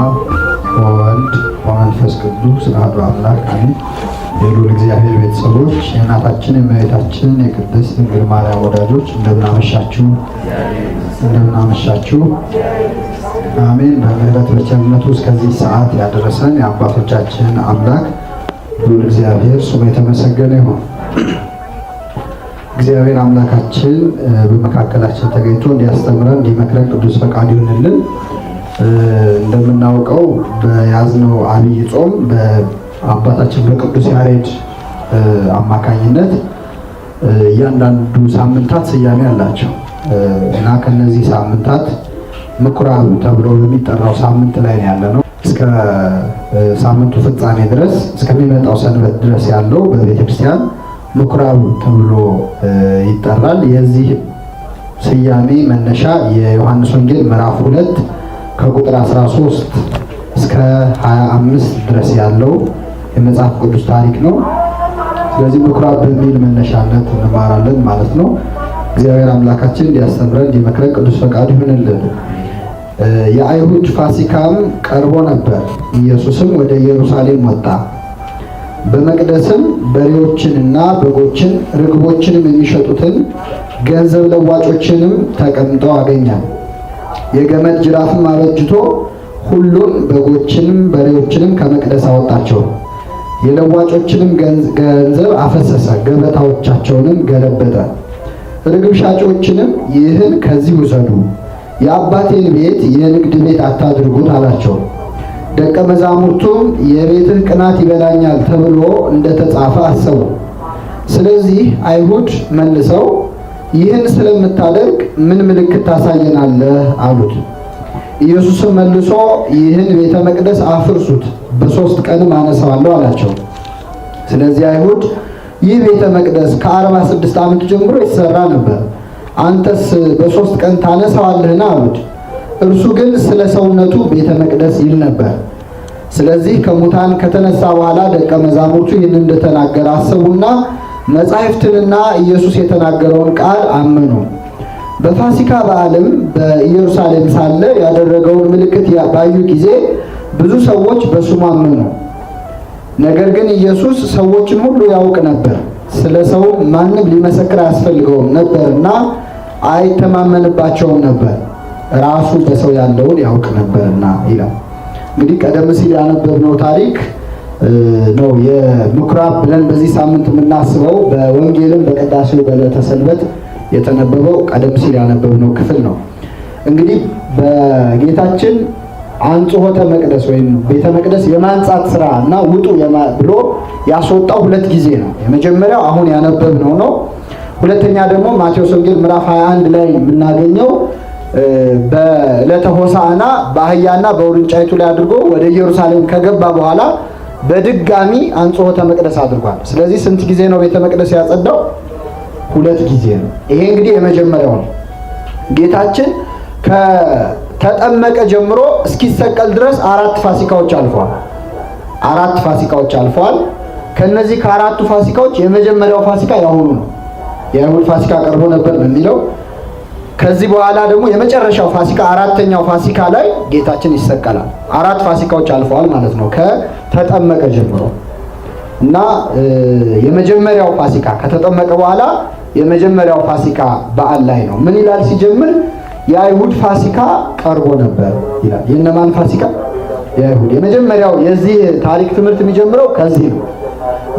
አብ ወወልድ ወመንፈስ ቅዱስ አሐዱ አምላክ አሜን። የልዑል እግዚአብሔር ቤተሰቦች፣ የእናታችን የእመቤታችን የቅድስት ድንግል ማርያም ወዳጆች እንደምን አመሻችሁ። አሜን። በምህረት በቸርነቱ እስከዚህ ሰዓት ያደረሰን የአባቶቻችን አምላክ ልዑል እግዚአብሔር ስሙ የተመሰገነ ይሁን። እግዚአብሔር አምላካችን በመካከላችን ተገኝቶ እንዲያስተምረን እንዲመክረን ቅዱስ ፈቃዱ ይሁንልን። እንደምናውቀው በያዝነው አብይ ጾም በአባታችን በቅዱስ ያሬድ አማካኝነት እያንዳንዱ ሳምንታት ስያሜ አላቸው እና ከነዚህ ሳምንታት ምኩራብ ተብሎ በሚጠራው ሳምንት ላይ ያለነው እስከ ሳምንቱ ፍጻሜ ድረስ እስከሚመጣው ሰንበት ድረስ ያለው በቤተክርስቲያን ምኩራብ ተብሎ ይጠራል። የዚህ ስያሜ መነሻ የዮሐንስ ወንጌል ምዕራፍ 2 ከቁጥር 13 እስከ 25 ድረስ ያለው የመጽሐፍ ቅዱስ ታሪክ ነው። ስለዚህ ምኩራብ በሚል መነሻነት እንማራለን ማለት ነው። እግዚአብሔር አምላካችን እንዲያስተምረን እንዲመክረን ቅዱስ ፈቃዱ ይሁንልን። የአይሁድ ፋሲካም ቀርቦ ነበር። ኢየሱስም ወደ ኢየሩሳሌም ወጣ። በመቅደስም በሬዎችንና በጎችን ርግቦችንም የሚሸጡትን ገንዘብ ለዋጮችንም ተቀምጠው አገኛል። የገመድ ጅራፍም አበጅቶ ሁሉን በጎችንም በሬዎችንም ከመቅደስ አወጣቸው። የለዋጮችንም ገንዘብ አፈሰሰ፣ ገበታዎቻቸውንም ገለበጠ። ርግብ ሻጮችንም ይህን ከዚህ ውሰዱ፣ የአባቴን ቤት የንግድ ቤት አታድርጉት አላቸው። ደቀ መዛሙርቱም የቤትህ ቅናት ይበላኛል ተብሎ እንደተጻፈ አሰቡ። ስለዚህ አይሁድ መልሰው ይህን ስለምታደርግ ምን ምልክት ታሳየናለህ አሉት። ኢየሱስም መልሶ ይህን ቤተ መቅደስ አፍርሱት፣ በ3 ቀንም አነሳዋለሁ አላቸው። ስለዚህ አይሁድ ይህ ቤተ መቅደስ ከ46 ዓመት ጀምሮ የተሰራ ነበር፣ አንተስ በ3 ቀን ታነሳዋለህን አሉት። እርሱ ግን ስለ ሰውነቱ ቤተ መቅደስ ይል ነበር። ስለዚህ ከሙታን ከተነሳ በኋላ ደቀ መዛሙርቱ ይህን እንደተናገረ አሰቡና መጻሕፍትንና ኢየሱስ የተናገረውን ቃል አመኑ። በፋሲካ በዓልም በኢየሩሳሌም ሳለ ያደረገውን ምልክት ባዩ ጊዜ ብዙ ሰዎች በስሙ አመኑ። ነገር ግን ኢየሱስ ሰዎችን ሁሉ ያውቅ ነበር፣ ስለ ሰው ማንም ሊመሰክር አያስፈልገውም ነበርና አይተማመንባቸውም ነበር፣ ራሱ በሰው ያለውን ያውቅ ነበርና ይላል። እንግዲህ ቀደም ሲል ያነበብነው ታሪክ ነው የምኩራብ ብለን በዚህ ሳምንት የምናስበው። በወንጌልም በቅዳሴው በዕለተ ሰንበት የተነበበው ቀደም ሲል ያነበብነው ክፍል ነው። እንግዲህ በጌታችን አንጽሖተ መቅደስ ወይም ቤተ መቅደስ የማንጻት ስራ እና ውጡ ብሎ ያስወጣው 2 ጊዜ ነው። የመጀመሪያው አሁን ያነበብነው ነው። ሁለተኛ ደግሞ ማቴዎስ ወንጌል ምዕራፍ 21 ላይ የምናገኘው በዕለተ ሆሳዕና በአህያና በውርንጫይቱ ላይ አድርጎ ወደ ኢየሩሳሌም ከገባ በኋላ በድጋሚ አንጽሖተ መቅደስ አድርጓል። ስለዚህ ስንት ጊዜ ነው ቤተ መቅደስ ያጸዳው? 2 ጊዜ ነው። ይሄ እንግዲህ የመጀመሪያው ነው። ጌታችን ከተጠመቀ ጀምሮ እስኪሰቀል ድረስ 4 ፋሲካዎች አልፈዋል። 4 ፋሲካዎች አልፈዋል። ከነዚህ ከ4ቱ ፋሲካዎች የመጀመሪያው ፋሲካ ያሁኑ ነው። የአይሁድ ፋሲካ ቀርቦ ነበር ነው የሚለው። ከዚህ በኋላ ደግሞ የመጨረሻው ፋሲካ 4ኛው ፋሲካ ላይ ጌታችን ይሰቀላል። 4 ፋሲካዎች አልፈዋል ማለት ነው ከተጠመቀ ጀምሮ እና የመጀመሪያው ፋሲካ ከተጠመቀ በኋላ የመጀመሪያው ፋሲካ በዓል ላይ ነው። ምን ይላል ሲጀምር? የአይሁድ ፋሲካ ቀርቦ ነበር ይላል። የእነማን ፋሲካ? የአይሁድ። የመጀመሪያው የዚህ ታሪክ ትምህርት የሚጀምረው ከዚህ ነው።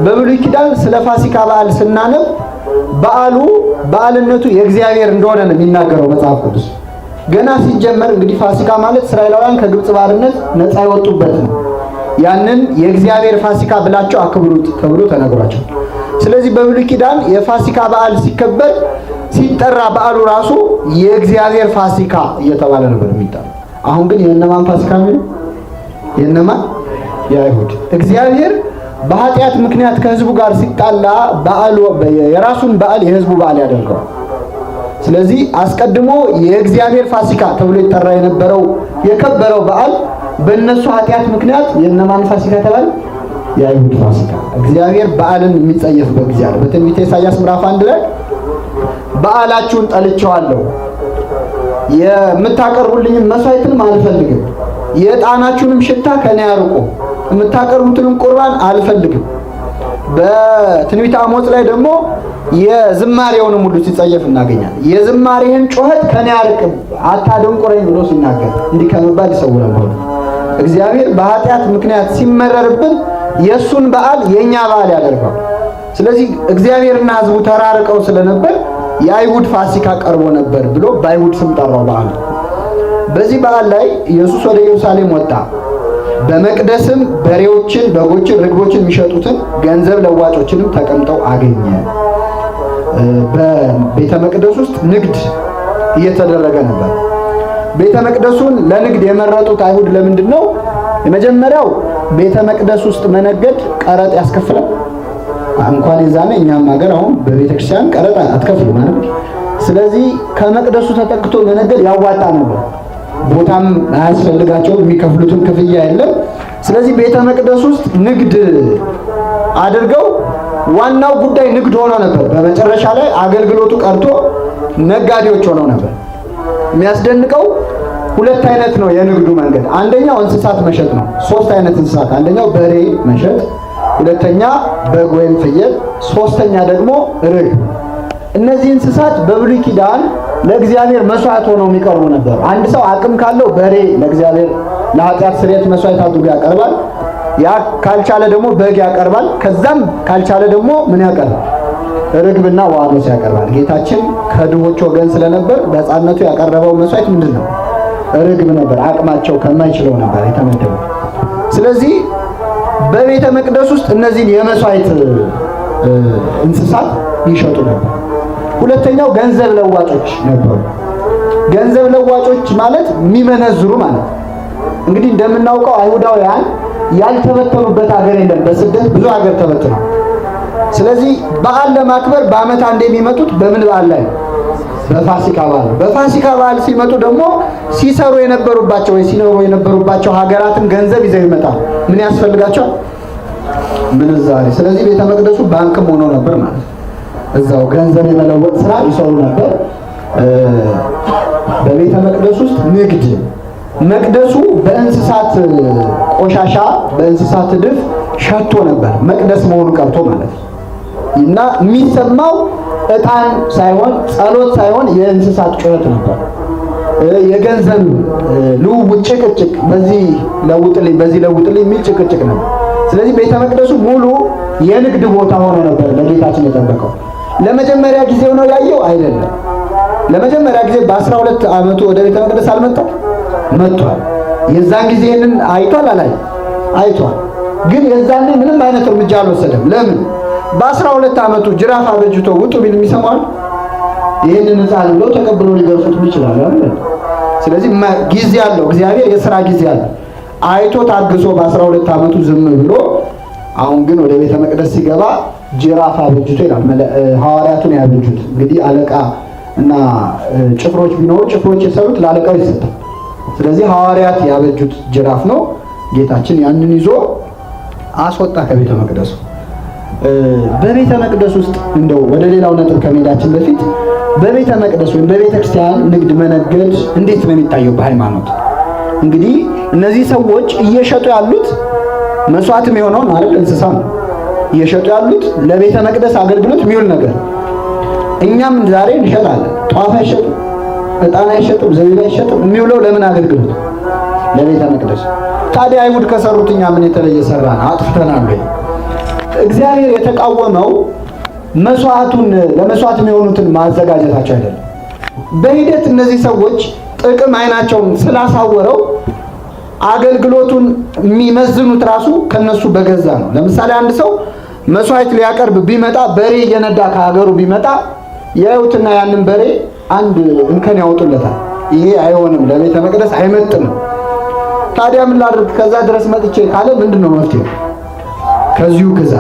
በብሉይ ኪዳን ስለ ፋሲካ በዓል ስናነብ በዓልነቱ የእግዚአብሔር እንደሆነ ነው የሚናገረው መጽሐፍ ቅዱስ። ገና ሲጀመር እንግዲህ ፋሲካ ማለት እስራኤላውያን ከግብጽ ባርነት ነፃ የወጡበት ነው። ያንን የእግዚአብሔር ፋሲካ ብላችሁ አክብሩት ተብሎ ተነግሯቸው። ስለዚህ በብሉይ ኪዳን የፋሲካ በዓል ሲከበር ሲጠራ በዓሉ ራሱ የእግዚአብሔር ፋሲካ እየተባለ ነበር የሚጠራው። አሁን ግን የእነማን ፋሲካ ነው? የእነማን? የአይሁድ። እግዚአብሔር በኃጢአት ምክንያት ከህዝቡ ጋር ሲጣላ የራሱን በዓል የህዝቡ በዓል ያደርገዋል። ስለዚህ አስቀድሞ የእግዚአብሔር ፋሲካ ተብሎ ይጠራ የነበረው የከበረው በዓል በእነሱ ኃጢአት ምክንያት የእነማን ፋሲካ ተባለ? የአይሁድ ፋሲካ። እግዚአብሔር በዓልን የሚጸየፍበት ጊዜ አለ። በትንቢተ ኢሳይያስ ምዕራፍ 1 ላይ በዓላችሁን ጠልቼዋለሁ፣ የምታቀርቡልኝን መስዋዕትን አልፈልግም፣ የዕጣናችሁንም ሽታ ከኔ አርቁ፣ የምታቀርቡትንም ቁርባን አልፈልግም። በትንቢተ አሞጽ ላይ ደግሞ የዝማሬውንም ሁሉ ሲጸየፍ እናገኛለን። የዝማሬህን ጩኸት ከኔ አርቅ አታደንቁረኝ ብሎ ሲናገር እንዲህ ከመባል ይሰውረን። እግዚአብሔር በኃጢአት ምክንያት ሲመረርብን የሱን በዓል የኛ በዓል ያደርጋል። ስለዚህ እግዚአብሔርና ሕዝቡ ተራርቀው ስለነበር የአይሁድ ፋሲካ ቀርቦ ነበር ብሎ በአይሁድ ስም ጠራው በዓል። በዚህ በዓል ላይ ኢየሱስ ወደ ኢየሩሳሌም ወጣ። በመቅደስም በሬዎችን፣ በጎችን፣ ርግቦችን የሚሸጡትን ገንዘብ ለዋጮችንም ተቀምጠው አገኘ። በቤተ መቅደስ ውስጥ ንግድ እየተደረገ ነበር። ቤተ መቅደሱን ለንግድ የመረጡት አይሁድ ለምንድን ነው? የመጀመሪያው ቤተ መቅደስ ውስጥ መነገድ ቀረጥ ያስከፍላል። እንኳን የዛኔ እኛም ሀገር አሁን በቤተ ክርስቲያን ቀረጥ አትከፍሉ ማለት። ስለዚህ ከመቅደሱ ተጠቅቶ መነገድ ያዋጣ ነበር። ቦታም አያስፈልጋቸውም፣ የሚከፍሉትን ክፍያ የለም። ስለዚህ ቤተ መቅደስ ውስጥ ንግድ አድርገው ዋናው ጉዳይ ንግድ ሆኖ ነበር። በመጨረሻ ላይ አገልግሎቱ ቀርቶ ነጋዴዎች ሆነው ነበር። የሚያስደንቀው ሁለት አይነት ነው የንግዱ መንገድ። አንደኛው እንስሳት መሸጥ ነው። ሶስት አይነት እንስሳት፣ አንደኛው በሬ መሸጥ፣ ሁለተኛ በግ ወይም ፍየል፣ ሶስተኛ ደግሞ ርግብ። እነዚህ እንስሳት በብሉይ ኪዳን ለእግዚአብሔር መስዋዕት ሆነው የሚቀርቡ ነበር። አንድ ሰው አቅም ካለው በሬ ለእግዚአብሔር ለኃጢአት ስርየት መስዋዕት አድርጎ ያቀርባል። ያ ካልቻለ ደግሞ በግ ያቀርባል። ከዛም ካልቻለ ደግሞ ምን ያቀርባል? ርግብና ዋኖስ ያቀርባል። ጌታችን ከድሆች ወገን ስለነበር በሕፃንነቱ ያቀረበው መስዋዕት ምንድን ነው? ርግብ ነበር። አቅማቸው ከማይችለው ነበር የተመደበው። ስለዚህ በቤተ መቅደስ ውስጥ እነዚህን የመስዋዕት እንስሳት ይሸጡ ነበር። ሁለተኛው ገንዘብ ለዋጮች ነበሩ። ገንዘብ ለዋጮች ማለት የሚመነዝሩ ማለት። እንግዲህ እንደምናውቀው አይሁዳውያን ያልተበተኑበት ሀገር የለም። በስደት ብዙ ሀገር ተበትነው። ስለዚህ በዓል ለማክበር በዓመት አንድ የሚመጡት በምን በዓል ላይ? በፋሲካ በዓል። በፋሲካ በዓል ሲመጡ ደግሞ ሲሰሩ የነበሩባቸው ወይ ሲኖሩ የነበሩባቸው ሀገራትን ገንዘብ ይዘው ይመጣል። ምን ያስፈልጋቸዋል? ምንዛሬ። ስለዚህ ቤተ መቅደሱ ባንክም ሆኖ ነበር ማለት። እዛው ገንዘብ የመለወጥ ስራ ይሰሩ ነበር። በቤተ መቅደስ ውስጥ ንግድ። መቅደሱ በእንስሳት ቆሻሻ፣ በእንስሳት እድፍ ሸቶ ነበር። መቅደስ መሆኑ ቀርቶ ማለት ነው። እና የሚሰማው ዕጣን ሳይሆን ጸሎት ሳይሆን የእንስሳት ጩኸት ነበር። የገንዘብ ልውውጥ፣ ጭቅጭቅ፣ በዚህ ለውጥልኝ በዚህ ለውጥልኝ የሚል ጭቅጭቅ ነበር። ስለዚህ ቤተ መቅደሱ ሙሉ የንግድ ቦታ ሆኖ ነበር ለጌታችን የጠበቀው። ለመጀመሪያ ጊዜው ነው ያየው አይደለም። ለመጀመሪያ ጊዜ በ12 ዓመቱ ወደ ቤተ መቅደስ አልመጣም? መጥቷል። የዛን ጊዜ ይሄንን አይቷል አላይ? አይቷል። ግን የዛን ምንም አይነት እርምጃ አልወሰደም። ለምን? በ12 ዓመቱ ጅራፍ አበጅቶ ውጡ ቢል የሚሰማው ይሄንን ሕፃን ብለው ተቀብሎ ሊገርፉት ይችላል አይደል? ስለዚህ ጊዜ አለው እግዚአብሔር፣ የሥራ ጊዜ አለው። አይቶ ታግሶ በ12 ዓመቱ ዝም ብሎ አሁን ግን ወደ ቤተ መቅደስ ሲገባ ጅራፍ አበጅቶ ይላል። ሐዋርያቱን ያበጁት እንግዲህ አለቃ እና ጭፍሮች ቢኖሩ ጭፍሮች የሰሩት ለአለቃው ይሰጣል። ስለዚህ ሐዋርያት ያበጁት ጅራፍ ነው። ጌታችን ያንን ይዞ አስወጣ ከቤተ መቅደሱ። በቤተ መቅደስ ውስጥ እንደው ወደ ሌላው ነጥብ ከመሄዳችን በፊት በቤተ መቅደስ ወይም በቤተ ክርስቲያን ንግድ መነገድ እንዴት ነው የሚታየው በሃይማኖት? እንግዲህ እነዚህ ሰዎች እየሸጡ ያሉት መስዋዕትም የሆነው ማለት እንስሳ ነው እየሸጡ ያሉት ለቤተ መቅደስ አገልግሎት የሚውል ነገር። እኛም ዛሬ እንሸጣለን። ጧፍ አይሸጥም፣ ዕጣን አይሸጥም፣ ዘቢብ አይሸጥም። የሚውለው ለምን አገልግሎት? ለቤተ መቅደስ። ታዲያ አይሁድ ከሰሩት እኛ ምን የተለየ ሰራን? አጥፍተናል ወይ? እግዚአብሔር የተቃወመው መስዋዕቱን ለመስዋዕት የሚሆኑትን ማዘጋጀታቸው አይደለም። በሂደት እነዚህ ሰዎች ጥቅም አይናቸውን ስላሳወረው አገልግሎቱን የሚመዝኑት ራሱ ከነሱ በገዛ ነው። ለምሳሌ አንድ ሰው መስዋዕት ሊያቀርብ ቢመጣ በሬ እየነዳ ከሀገሩ ቢመጣ ያዩትና ያንን በሬ አንድ እንከን ያወጡለታል። ይሄ አይሆንም፣ ለቤተ መቅደስ አይመጥንም። ታዲያ ምን ላድርግ? ከዛ ድረስ መጥቼ ካለ ምንድነው መፍትሄው? ከዚሁ ግዛ።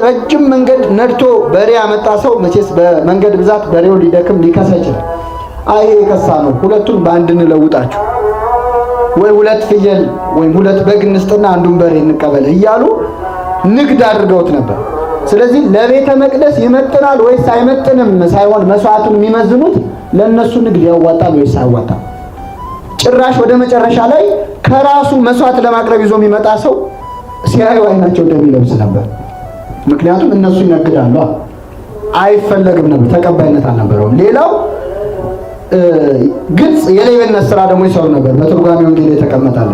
ረጅም መንገድ ነድቶ በሬ ያመጣ ሰው መቼስ በመንገድ ብዛት በሬው ሊደክም ሊከሳ ይችላል። አይ የከሳ ነው፣ ሁለቱን በአንድ እንለውጣቸው፣ ወይ ሁለት ፍየል ወይም ሁለት በግ እንስጥና አንዱን በሬ እንቀበል እያሉ ንግድ አድርገውት ነበር። ስለዚህ ለቤተ መቅደስ ይመጥናል ወይስ አይመጥንም ሳይሆን መስዋዕቱን የሚመዝኑት ለነሱ ንግድ ያዋጣል ወይስ አይዋጣም። ጭራሽ ወደ መጨረሻ ላይ ከራሱ መስዋዕት ለማቅረብ ይዞ የሚመጣ ሰው ሲያዩ አይናቸው እንደሚለብስ ነበር። ምክንያቱም እነሱ ይነግዳሉ፣ አይፈለግም ነበር፣ ተቀባይነት አልነበረውም። ሌላው ግልጽ የሌብነት ስራ ደግሞ ይሰሩ ነበር። በትርጓሜ ወንጌል የተቀመጣለ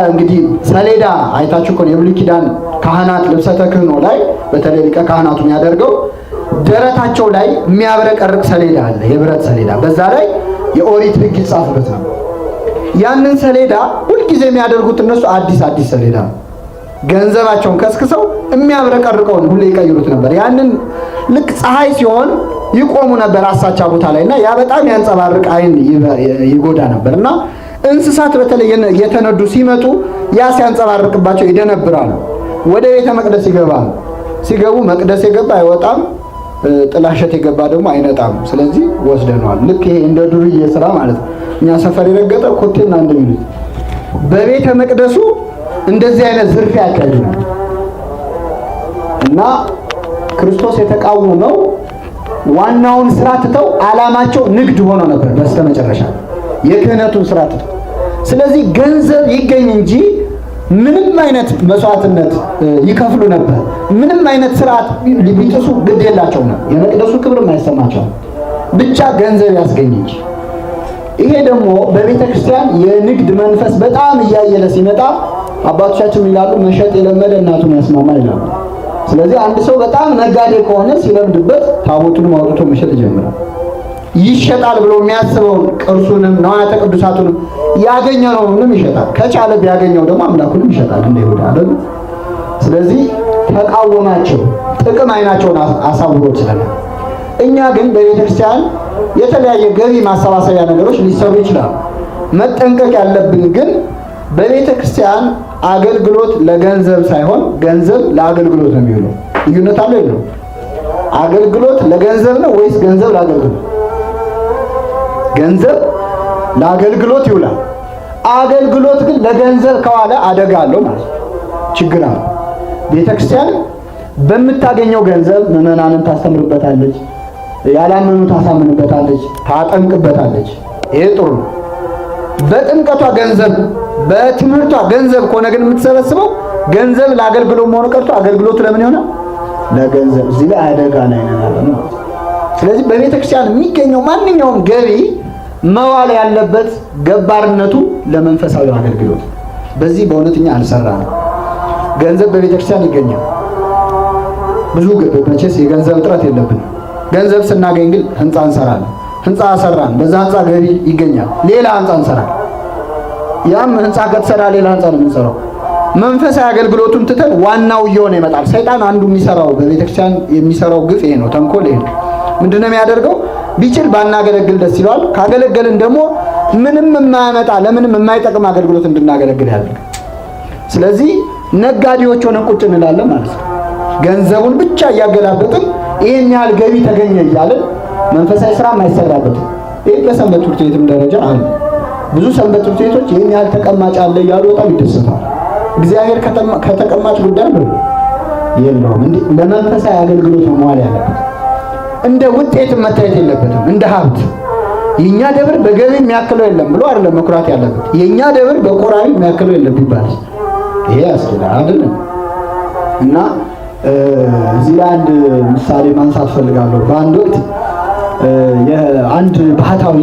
እንግዲህ ሰሌዳ አይታችሁ እኮ የብሉይ ኪዳን ካህናት ልብሰ ተክህኖ ላይ በተለይ ሊቀ ካህናቱ የሚያደርገው ደረታቸው ላይ የሚያብረቀርቅ ሰሌዳ አለ፣ የብረት ሰሌዳ። በዛ ላይ የኦሪት ሕግ ይጻፍበት ነው። ያንን ሰሌዳ ሁልጊዜ የሚያደርጉት እነሱ አዲስ ሰሌዳ ነው። ገንዘባቸውን ከስክሰው የሚያብረቀርቀውን ሁሌ ይቀይሩት ነበር። ያንን ልክ ፀሐይ ሲሆን ይቆሙ ነበር አሳቻ ቦታ ላይ እና ያ በጣም ያንጸባርቅ አይን ይጎዳ ነበር እና እንስሳት በተለይ የተነዱ ሲመጡ ያ ሲያንጸባርቅባቸው ይደነብራሉ። ወደ ቤተ መቅደስ ይገባሉ። ሲገቡ መቅደስ የገባ አይወጣም፣ ጥላሸት የገባ ደግሞ አይነጣም። ስለዚህ ወስደነዋል። ልክ ይሄ እንደ ዱርዬ ስራ ማለት ነው። እኛ ሰፈር የረገጠ ኮቴና እንደሚሉት በቤተ መቅደሱ እንደዚህ አይነት ዝርፊያ ያካሂዱ ነው እና ክርስቶስ የተቃወመው ዋናውን ስራ ትተው ዓላማቸው ንግድ ሆኖ ነበር በስተመጨረሻ የክህነቱን ስራ ትተው። ስለዚህ ገንዘብ ይገኝ እንጂ ምንም አይነት መስዋዕትነት ይከፍሉ ነበር። ምንም አይነት ስርዓት ሊጥሱ ግድ የላቸው ነው። የመቅደሱ ክብር የማይሰማቸው ብቻ ገንዘብ ያስገኝ እንጂ። ይሄ ደግሞ በቤተ ክርስቲያን የንግድ መንፈስ በጣም እያየለ ሲመጣ አባቶቻችን ይላሉ መሸጥ የለመደ እናቱን ያስማማል ይላሉ። ስለዚህ አንድ ሰው በጣም ነጋዴ ከሆነ ሲለምድበት ታቦቱንም አውጥቶ መሸጥ ይጀምራል። ይሸጣል ብሎ የሚያስበውን ቅርሱንም ነዋያተ ቅዱሳቱንም ያገኘውንም ይሸጣል። ከቻለ ቢያገኘው ደግሞ አምላኩንም ይሸጣል እንደ ይሁዳ አይደል? ስለዚህ ተቃወማቸው፣ ጥቅም አይናቸውን አሳውሮት ስለነበር። እኛ ግን በቤተ ክርስቲያን የተለያየ ገቢ ማሰባሰቢያ ነገሮች ሊሰሩ ይችላሉ። መጠንቀቅ ያለብን ግን በቤተ ክርስቲያን አገልግሎት ለገንዘብ ሳይሆን ገንዘብ ለአገልግሎት ነው የሚውለው። ልዩነት አለው የለው? አገልግሎት ለገንዘብ ነው ወይስ ገንዘብ ለአገልግሎት? ገንዘብ ለአገልግሎት ይውላል። አገልግሎት ግን ለገንዘብ ከዋለ አደጋ አለው ማለት ነው፣ ችግር አለው። ቤተ ክርስቲያን በምታገኘው ገንዘብ ምዕመናንን ታስተምርበታለች፣ ያላመኑ ታሳምንበታለች፣ ታጠምቅበታለች። ይሄ ጥሩ ነው። በጥምቀቷ ገንዘብ፣ በትምህርቷ ገንዘብ ከሆነ ግን የምትሰበስበው ገንዘብ ለአገልግሎት መሆኑ ቀርቶ አገልግሎቱ ለምን ይሆናል? ለገንዘብ። እዚህ ላይ አደጋ ላይ ነን ማለት ነው። ስለዚህ በቤተ ክርስቲያን የሚገኘው ማንኛውም ገቢ መዋል ያለበት ገባርነቱ ለመንፈሳዊ አገልግሎት። በዚህ በእውነተኛ አልሰራንም። ገንዘብ በቤተ ክርስቲያን ይገኛል። ብዙ መቼስ የገንዘብ እጥረት የለብንም። ገንዘብ ስናገኝ ግን ህንፃ እንሰራለን። ህንፃ ሰራን፣ በዛ ህንፃ ገቢ ይገኛል። ሌላ ህንፃ እንሰራለን። ያም ህንፃ ከተሰራ ሌላ ህንፃ ነው የምንሰራው። መንፈሳዊ አገልግሎቱን ትተን ዋናው እየሆነ ይመጣል። ሰይጣን አንዱ የሚሰራው በቤተክርስቲያን የሚሰራው ግፍ ይሄ ነው፣ ተንኮል ይሄ ነው። ምንድነው የሚያደርገው? ቢችል ባናገለግል ደስ ይለዋል። ካገለገልን ደግሞ ምንም የማያመጣ ለምንም የማይጠቅም አገልግሎት እንድናገለግል ያደርጋል። ስለዚህ ነጋዴዎች ሆነን ቁጭ እንላለን ማለት ነው። ገንዘቡን ብቻ እያገላበጥን ይሄን ያህል ገቢ ተገኘ እያልን መንፈሳዊ ስራ አይሰራበትም። ይሄ በሰንበት ትምህርት ቤትም ደረጃ አለ። ብዙ ሰንበት ትምህርት ቤቶች ይሄን ያህል ተቀማጭ አለ እያሉ በጣም ይደሰታሉ። እግዚአብሔር ከተቀማጭ ጉዳይ ነው የለውም። እንዴ ለመንፈሳዊ አገልግሎት ነው መዋል ያለበት። እንደ ውጤት መታየት የለበትም። እንደ ሀብት የኛ ደብር በገቢ የሚያክለው የለም ብሎ አይደለም መኩራት ያለበት። የኛ ደብር በቆራቢ የሚያክለው የለም ይባላል። ይሄ ያስኬዳል አይደለም? እና እዚህ ላይ አንድ ምሳሌ ማንሳት ፈልጋለሁ። በአንድ ወቅት የአንድ ባህታዊ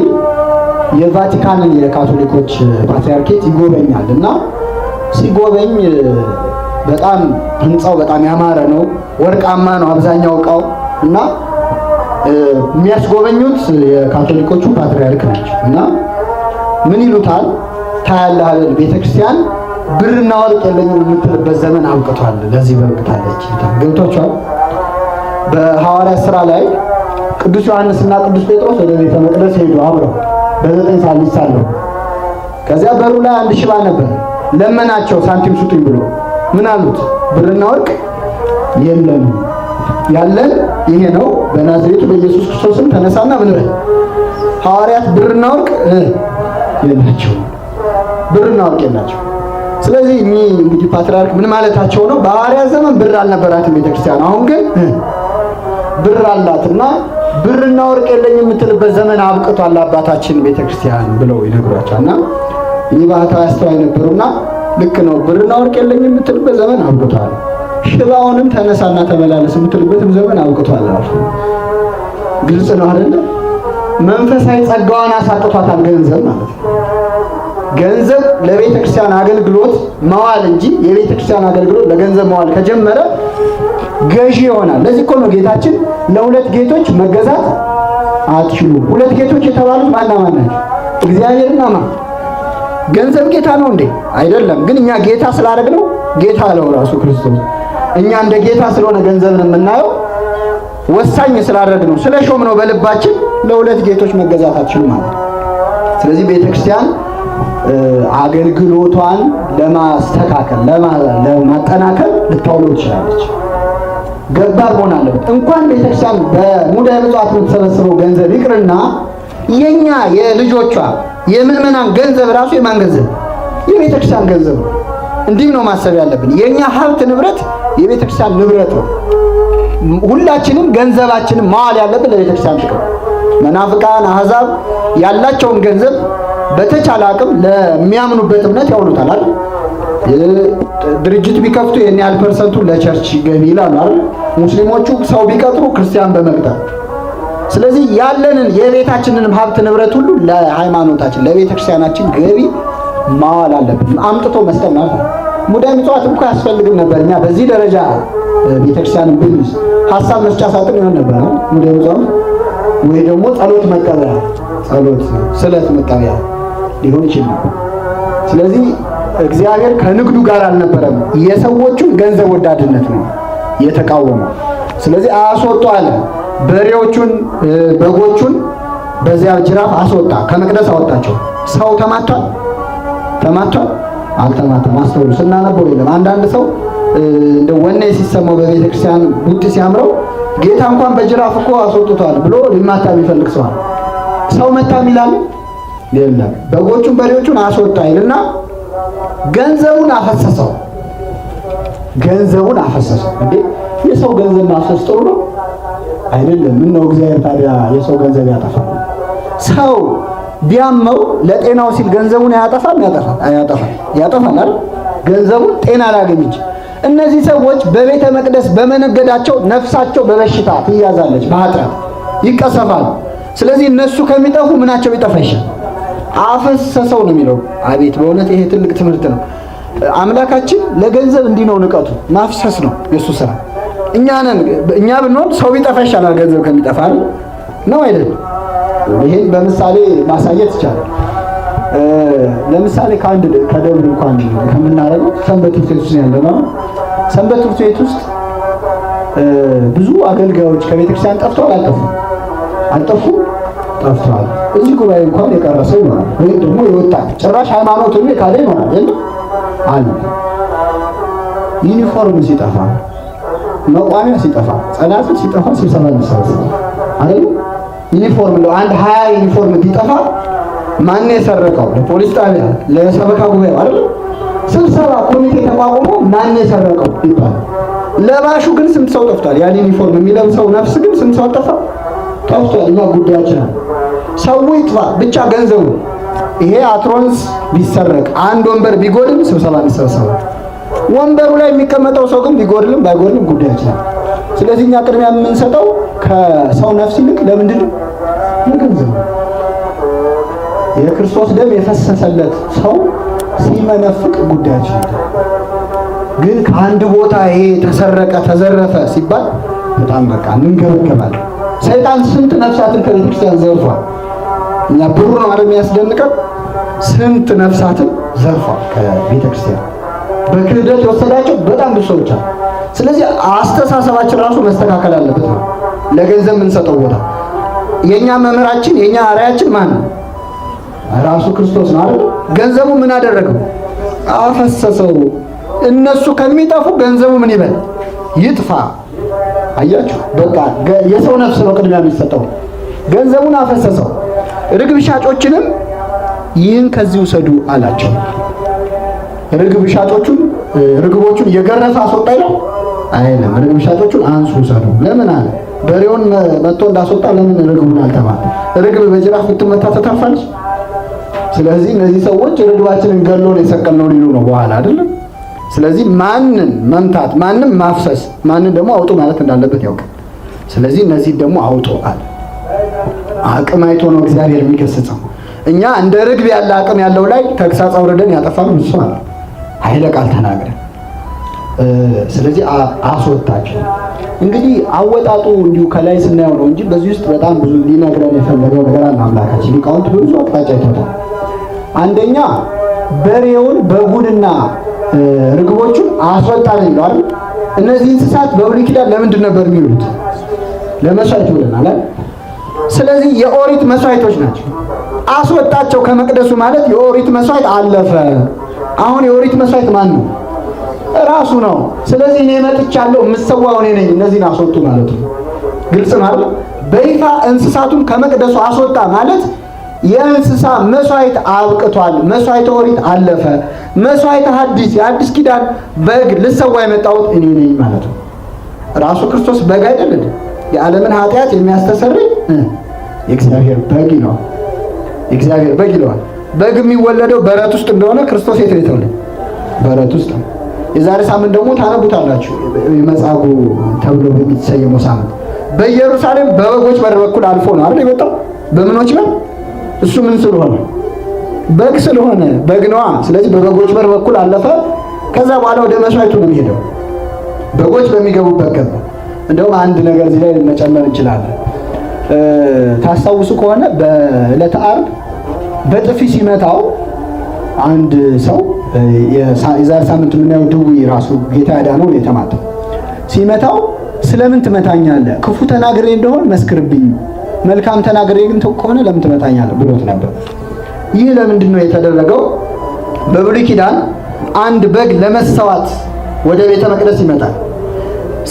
የቫቲካንን የካቶሊኮች ፓትሪያርኬት ይጎበኛል እና ሲጎበኝ በጣም ህንፃው በጣም ያማረ ነው፣ ወርቃማ ነው አብዛኛው እቃው እና የሚያስጎበኙት የካቶሊኮቹ ፓትሪያርክ ናቸው እና ምን ይሉታል? ታያለህ አይደል ቤተክርስቲያን ብርና ወርቅ የለኝም የምትልበት ዘመን አብቅቷል፣ ለዚህ በብቅታለች። ገብቷቸዋል። በሐዋርያት ሥራ ላይ ቅዱስ ዮሐንስና ቅዱስ ጴጥሮስ ወደ ቤተ መቅደስ ሄዱ አብረው በ9 ሰዓት ሊሳለው። ከዚያ በሩ ላይ አንድ ሽባ ነበር። ለመናቸው ሳንቲም ስጡኝ ብሎ። ምን አሉት? ብርና ወርቅ የለም፣ ያለን ይሄ ነው፣ በናዝሬቱ በኢየሱስ ክርስቶስም ተነሳና ምን በል። ሐዋርያት ብርና ወርቅ የላቸው፣ ብርና ወርቅ የላቸው። ስለዚህ እንግዲህ ፓትርያርክ ምን ማለታቸው ነው? በሐዋርያት ዘመን ብር አልነበራትም ቤተክርስቲያን፣ አሁን ግን ብር አላትና ብርና ወርቅ የለኝ የምትልበት ዘመን አብቅቷል አባታችን ቤተክርስቲያን ብለው ይነግሯቸዋልና እኚህ ባህታዊ አስተዋይ ነበሩና ልክ ነው ብርና ወርቅ የለኝም የምትልበት ዘመን አብቅቷል፣ ሽባውንም ተነሳና ተመላለስ የምትልበትም ዘመን አብቅቷል አሉ። ግልጽ ነው አይደል? መንፈሳዊ ጸጋዋን አሳጥቷታል ገንዘብ ማለት ነው። ገንዘብ ለቤተ ክርስቲያን አገልግሎት መዋል እንጂ የቤተ ክርስቲያን አገልግሎት ለገንዘብ መዋል ከጀመረ ገዢ ይሆናል። ለዚህ እኮ ነው ጌታችን ለሁለት ጌቶች መገዛት አትችሉም። ሁለት ጌቶች የተባሉት ማን ናቸው? እግዚአብሔርና ማን? ገንዘብ ጌታ ነው እንዴ? አይደለም። ግን እኛ ጌታ ስላደረግነው ጌታ አለው ራሱ ክርስቶስ። እኛ እንደ ጌታ ስለሆነ ገንዘብን የምናየው ወሳኝ ስላደረግነው ስለሾምነው በልባችን ለሁለት ጌቶች መገዛት አትችሉም ማለት። ስለዚህ ቤተክርስቲያን አገልግሎቷን ለማስተካከል ለማጠናከር ልታውለው ትችላለች። ገባር መሆን አለበት። እንኳን ቤተክርስቲያን በሙዳየ ምጽዋት የምትሰበስበው ገንዘብ ይቅርና የኛ የልጆቿ የምእመናን ገንዘብ ራሱ የማን ገንዘብ? የቤተክርስቲያን ገንዘብ ነው። እንዲህ ነው ማሰብ ያለብን። የኛ ሀብት ንብረት የቤተክርስቲያን ንብረት ነው። ሁላችንም ገንዘባችንን ማዋል ያለብን ለቤተክርስቲያን ጥቅም። መናፍቃን አሕዛብ ያላቸውን ገንዘብ በተቻለ አቅም ለሚያምኑበት እምነት ያውሉታል አይደል? ድርጅት ቢከፍቱ የኔ ያህል ፐርሰንቱ ለቸርች ገቢ ይላሉ አይደል? ሙስሊሞቹ ሰው ቢቀጥሩ ክርስቲያን በመቅጠር። ስለዚህ ያለንን የቤታችንን ሀብት ንብረት ሁሉ ለሃይማኖታችን ለቤተክርስቲያናችን ገቢ ማዋል አለብን። አምጥቶ መስጠት ማለት ነው። ሙዳየ ምጽዋት እንኳን ያስፈልግም ነበር። እኛ በዚህ ደረጃ ቤተክርስቲያንን ብንይዝ ሐሳብ መስጫ ሳጥን ይሆን ነበር ነው ሙዳየ ምጽዋት፣ ወይ ደግሞ ጸሎት መቀበያ ስለት መቀበያ ሊሆን ይችላል። ስለዚህ እግዚአብሔር ከንግዱ ጋር አልነበረም፣ የሰዎቹን ገንዘብ ወዳድነት ነው የተቃወመው። ስለዚህ አስወጡ አለ። በሬዎቹን በጎቹን በዚያ ጅራፍ አስወጣ፣ ከመቅደስ አወጣቸው። ሰው ተማቷል አልተማተም። አስተውሉ። ስናነበው የለም አንዳንድ ሰው እንደ ወኔ ሲሰማው በቤተ ክርስቲያን ቡጢ ሲያምረው ጌታ እንኳን በጅራፍ እኮ አስወጥቷል ብሎ ሊማታ የሚፈልግ ሰው አለ። ሰው መታም ይላል የለም። በጎቹን በሬዎቹን አስወጣ ይልና ገንዘቡን አፈሰሰው። እንዴ የሰው ገንዘብ ማፍሰስ ጥሩ ነው አይደለም? ምን ነው እግዚአብሔር ታዲያ የሰው ገንዘብ ያጠፋል? ሰው ቢያመው ለጤናው ሲል ገንዘቡን ያጠፋል አይደል? ገንዘቡን ጤና ላገኝ እንጂ። እነዚህ ሰዎች በቤተ መቅደስ በመነገዳቸው ነፍሳቸው በበሽታ ትያዛለች፣ በኃጢአት ይቀሰፋሉ። ስለዚህ እነሱ ከሚጠፉ ምናቸው ቢጠፋ ይሻል? አፈሰሰው ነው የሚለው። አቤት በእውነት ይሄ ትልቅ ትምህርት ነው። አምላካችን ለገንዘብ እንዲህ ነው ንቀቱ፣ ማፍሰስ ነው የሱ ስራ። እኛ ብንሆን ሰው ቢጠፋ ይሻላል ገንዘብ ከሚጠፋ ነው አይደል? ይሄን በምሳሌ ማሳየት ይቻላል። ለምሳሌ ከደብር እንኳን ከምናደርገው ሰንበት ትምህርት ቤት ውስጥ ያለነው ሰንበት ትምህርት ቤት ውስጥ ብዙ አገልጋዮች ከቤተክርስቲያን ጠፍተዋል። ጠፍተዋል። እዚህ ጉባኤ እንኳን የቀረሰው ይሆናል፣ ወይም ደግሞ የወጣት ጭራሽ ሃይማኖቱን የካደ ይሆናል አለ። ዩኒፎርም ሲጠፋ፣ መቋሚያ ሲጠፋ፣ ጸናጽል ሲጠፋ ስብሰባ እንሰበሰብ አይደል? ዩኒፎርም ነው። አንድ 20 ዩኒፎርም ቢጠፋ ማን የሰረቀው? ለፖሊስ ጣቢያ ለሰበካ ጉባኤ አይደል? ስብሰባ ኮሚቴ ተቋቁሞ ማን የሰረቀው ይባላል። ለባሹ ግን ስንት ሰው ጠፍቷል? ያን ዩኒፎርም የሚለብሰው ነፍስ ግን ስንት ሰው ጠፍቷል? እኛ ጉዳያችን ሰው ይጥፋ ብቻ ገንዘቡ። ይሄ አትሮንስ ቢሰረቅ አንድ ወንበር ቢጎድል ስብሰባ እንሰበሰብ። ወንበሩ ላይ የሚቀመጠው ሰው ግን ቢጎድልም ባይጎድልም ጉዳያችን። ስለዚህ እኛ ቅድሚያ የምንሰጠው ከሰው ነፍስ ይልቅ ለምንድን ነው? ለገንዘብ። የክርስቶስ ደም የፈሰሰለት ሰው ሲመነፍቅ ጉዳያችን። ግን ከአንድ ቦታ ይሄ ተሰረቀ ተዘረፈ ሲባል በጣም በቃ እንገበገባለን። ሰይጣን ስንት ነፍሳትን ከቤተክርስቲያን ዘርፏል። እኛ ብሩ ነው አይደል የሚያስደንቀው? ስንት ነፍሳትን ዘርፏል ከቤተክርስቲያን በክህደት የወሰዳቸው በጣም ብዙ ሰዎች አሉ። ስለዚህ አስተሳሰባችን ራሱ መስተካከል አለበት ነው። ለገንዘብ የምንሰጠው ቦታ የኛ መምህራችን የኛ አርአያችን ማን ነው? ራሱ ክርስቶስ ነው አይደል? ገንዘቡ ምን አደረገው? አፈሰሰው። እነሱ ከሚጠፉ ገንዘቡ ምን ይበል? ይጥፋ። አያችሁ፣ በቃ የሰው ነፍስ ነው ቅድሚያ የሚሰጠው። ገንዘቡን አፈሰሰው። ርግብ ሻጮችንም ይህን ከዚህ ውሰዱ አላቸው። ርግብ ሻጮቹን ርግቦቹን እየገረፈ አስወጣ ይላል አይደለም። ርግብ ሻጮቹን አንሱ ውሰዱ። ለምን አለ? በሬውን መጥቶ እንዳስወጣ ለምን ርግቡን አልተማተ? ርግብ በጅራፍ ብትመታ ተተርፋለች? ስለዚህ እነዚህ ሰዎች ርግባችንን ገሎ ነው የሰቀልነው ሊሉ ነው በኋላ አይደለም። ስለዚህ ማንን መምታት፣ ማንም ማፍሰስ፣ ማንን ደግሞ አውጡ ማለት እንዳለበት ያውቃል። ስለዚህ እነዚህ ደግሞ አውጡ አለ። አቅም አይቶ ነው እግዚአብሔር የሚገስጸው። እኛ እንደ ርግብ ያለ አቅም ያለው ላይ ተግሳጽ አውርደን ያጠፋነው እሱ አለ፣ ኃይለ ቃል ተናግረን። ስለዚህ አስወጣቸው። እንግዲህ አወጣጡ እንዲሁ ከላይ ስናየው ነው እንጂ በዚህ ውስጥ በጣም ብዙ ሊነግረን የፈለገው ነገር አለ አምላካችን። ሊቃውንት ብዙ አቅጣጫ ይተውታል። አንደኛ በሬውን በጉንና ርግቦቹን አስወጣን ይላል። እነዚህ እንስሳት በብሉይ ኪዳን ለምንድን ነበር የሚውሉት? ለመስዋዕት ይውላል። ስለዚህ የኦሪት መስዋዕቶች ናቸው። አስወጣቸው ከመቅደሱ ማለት የኦሪት መስዋዕት አለፈ። አሁን የኦሪት መስዋዕት ማን ነው? ራሱ ነው። ስለዚህ እኔ መጥቻለሁ፣ የምሰዋው እኔ ነኝ። እነዚህን አስወጡ ማለት ነው። ግልጽ ማለት በይፋ እንስሳቱን ከመቅደሱ አስወጣ ማለት የእንስሳ መስዋዕት አብቅቷል። መስዋዕት ኦሪት አለፈ። መስዋዕት ሐዲስ የአዲስ ኪዳን በግ ልሰዋ የመጣሁት እኔ ነኝ ማለት ነው። ራሱ ክርስቶስ በግ አይደለም? የዓለምን ኃጢአት የሚያስተሰርይ የእግዚአብሔር በግ ነው። የእግዚአብሔር በግ ይለዋል። በግ የሚወለደው በረት ውስጥ እንደሆነ ክርስቶስ የት ነው የተወለደው? በረት ውስጥ ነው። የዛሬ ሳምንት ደግሞ ታነቡታላችሁ። የመጻጉዕ ተብሎ በሚሰየመው ሳምንት በኢየሩሳሌም በበጎች በር በኩል አልፎ ነው አይደል የመጣው? በምኖች በር? እሱ ምን ስለሆነ? በግ ስለሆነ በግ ነዋ። ስለዚህ በበጎች በር በኩል አለፈ። ከዛ በኋላ ወደ መስዋዕቱ ነው የሚሄደው። በጎች በሚገቡበት ገባ። እንደውም አንድ ነገር እዚህ ላይ መጨመር እንችላለን። ታስታውሱ ከሆነ በዕለተ ዓርብ በጥፊ ሲመታው አንድ ሰው የዛሬ ሳምንት የምናየው ድውይ ራሱ ጌታ ያዳነው የተማተው ሲመታው ስለምን ትመታኛለህ? ክፉ ተናግሬ እንደሆን መስክርብኝ፣ መልካም ተናግሬ ግን ከሆነ ለምን ትመታኛለህ ብሎት ነበር። ይህ ለምንድን ነው የተደረገው? በብሉይ ኪዳን አንድ በግ ለመሰዋት ወደ ቤተ መቅደስ ይመጣል።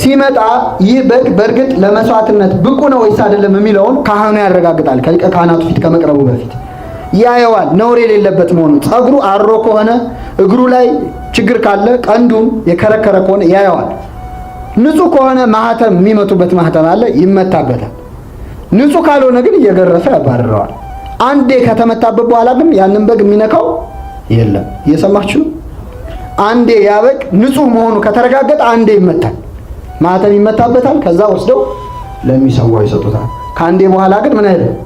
ሲመጣ ይህ በግ በእርግጥ ለመስዋዕትነት ብቁ ነው ወይስ አይደለም የሚለውን ካህኑ ያረጋግጣል። ከሊቀ ካህናቱ ፊት ከመቅረቡ በፊት ያየዋል። ነውር የሌለበት መሆኑን፣ ጸጉሩ አሮ ከሆነ፣ እግሩ ላይ ችግር ካለ፣ ቀንዱን የከረከረ ከሆነ ያየዋል። ንጹህ ከሆነ ማህተም የሚመቱበት ማህተም አለ፣ ይመታበታል። ንጹህ ካልሆነ ግን እየገረፈ ያባርረዋል። አንዴ ከተመታበት በኋላ ግን ያንን በግ የሚነካው የለም። እየሰማችሁ? አንዴ ያ በግ ንጹህ መሆኑ ከተረጋገጠ አንዴ ይመታል፣ ማህተም ይመታበታል። ከዛ ወስደው ለሚሰዋው ይሰጡታል። ከአንዴ በኋላ ግን ምን አይደለም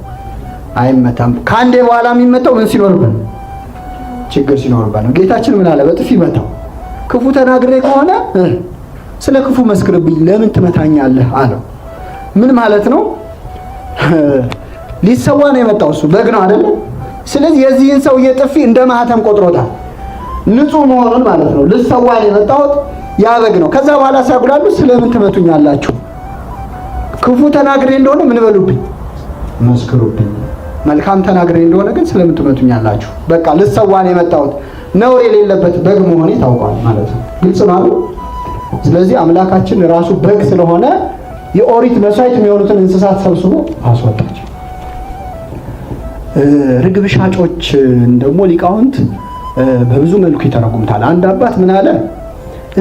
አይመታም። ከአንዴ በኋላ የሚመታው ምን ሲኖርብን? ችግር ሲኖርብን ነው። ጌታችን ምን አለ? በጥፊ መታው። ክፉ ተናግሬ ከሆነ ስለ ክፉ መስክርብኝ፣ ለምን ትመታኛለህ አለው። ምን ማለት ነው? ሊሰዋ ነው የመጣው፣ እሱ በግ ነው አይደለ? ስለዚህ የዚህን ሰውዬ ጥፊ እንደ ማህተም ቆጥሮታል። ንጹህ መሆኑን ማለት ነው። ልሰዋ ነው የመጣሁት ያ በግ ነው። ከዛ በኋላ ሲያጉላሉ ስለምን ትመቱኛላችሁ? ክፉ ተናግሬ እንደሆነ ምን በሉብኝ? መስክሩብኝ። መልካም ተናግሬ እንደሆነ ግን ስለምን ትመቱኛላችሁ? በቃ ልሰዋ ነው የመጣሁት፣ ነውር የሌለበት በግ መሆኔ ታውቋል ማለት ነው። ግልጽ ነው። ስለዚህ አምላካችን ራሱ በግ ስለሆነ የኦሪት መስዋዕት የሚሆኑትን እንስሳት ሰብስቦ አስወጣቸው። ርግብ ሻጮች ደግሞ ሊቃውንት በብዙ መልኩ ይተረጉምታል። አንድ አባት ምን አለ?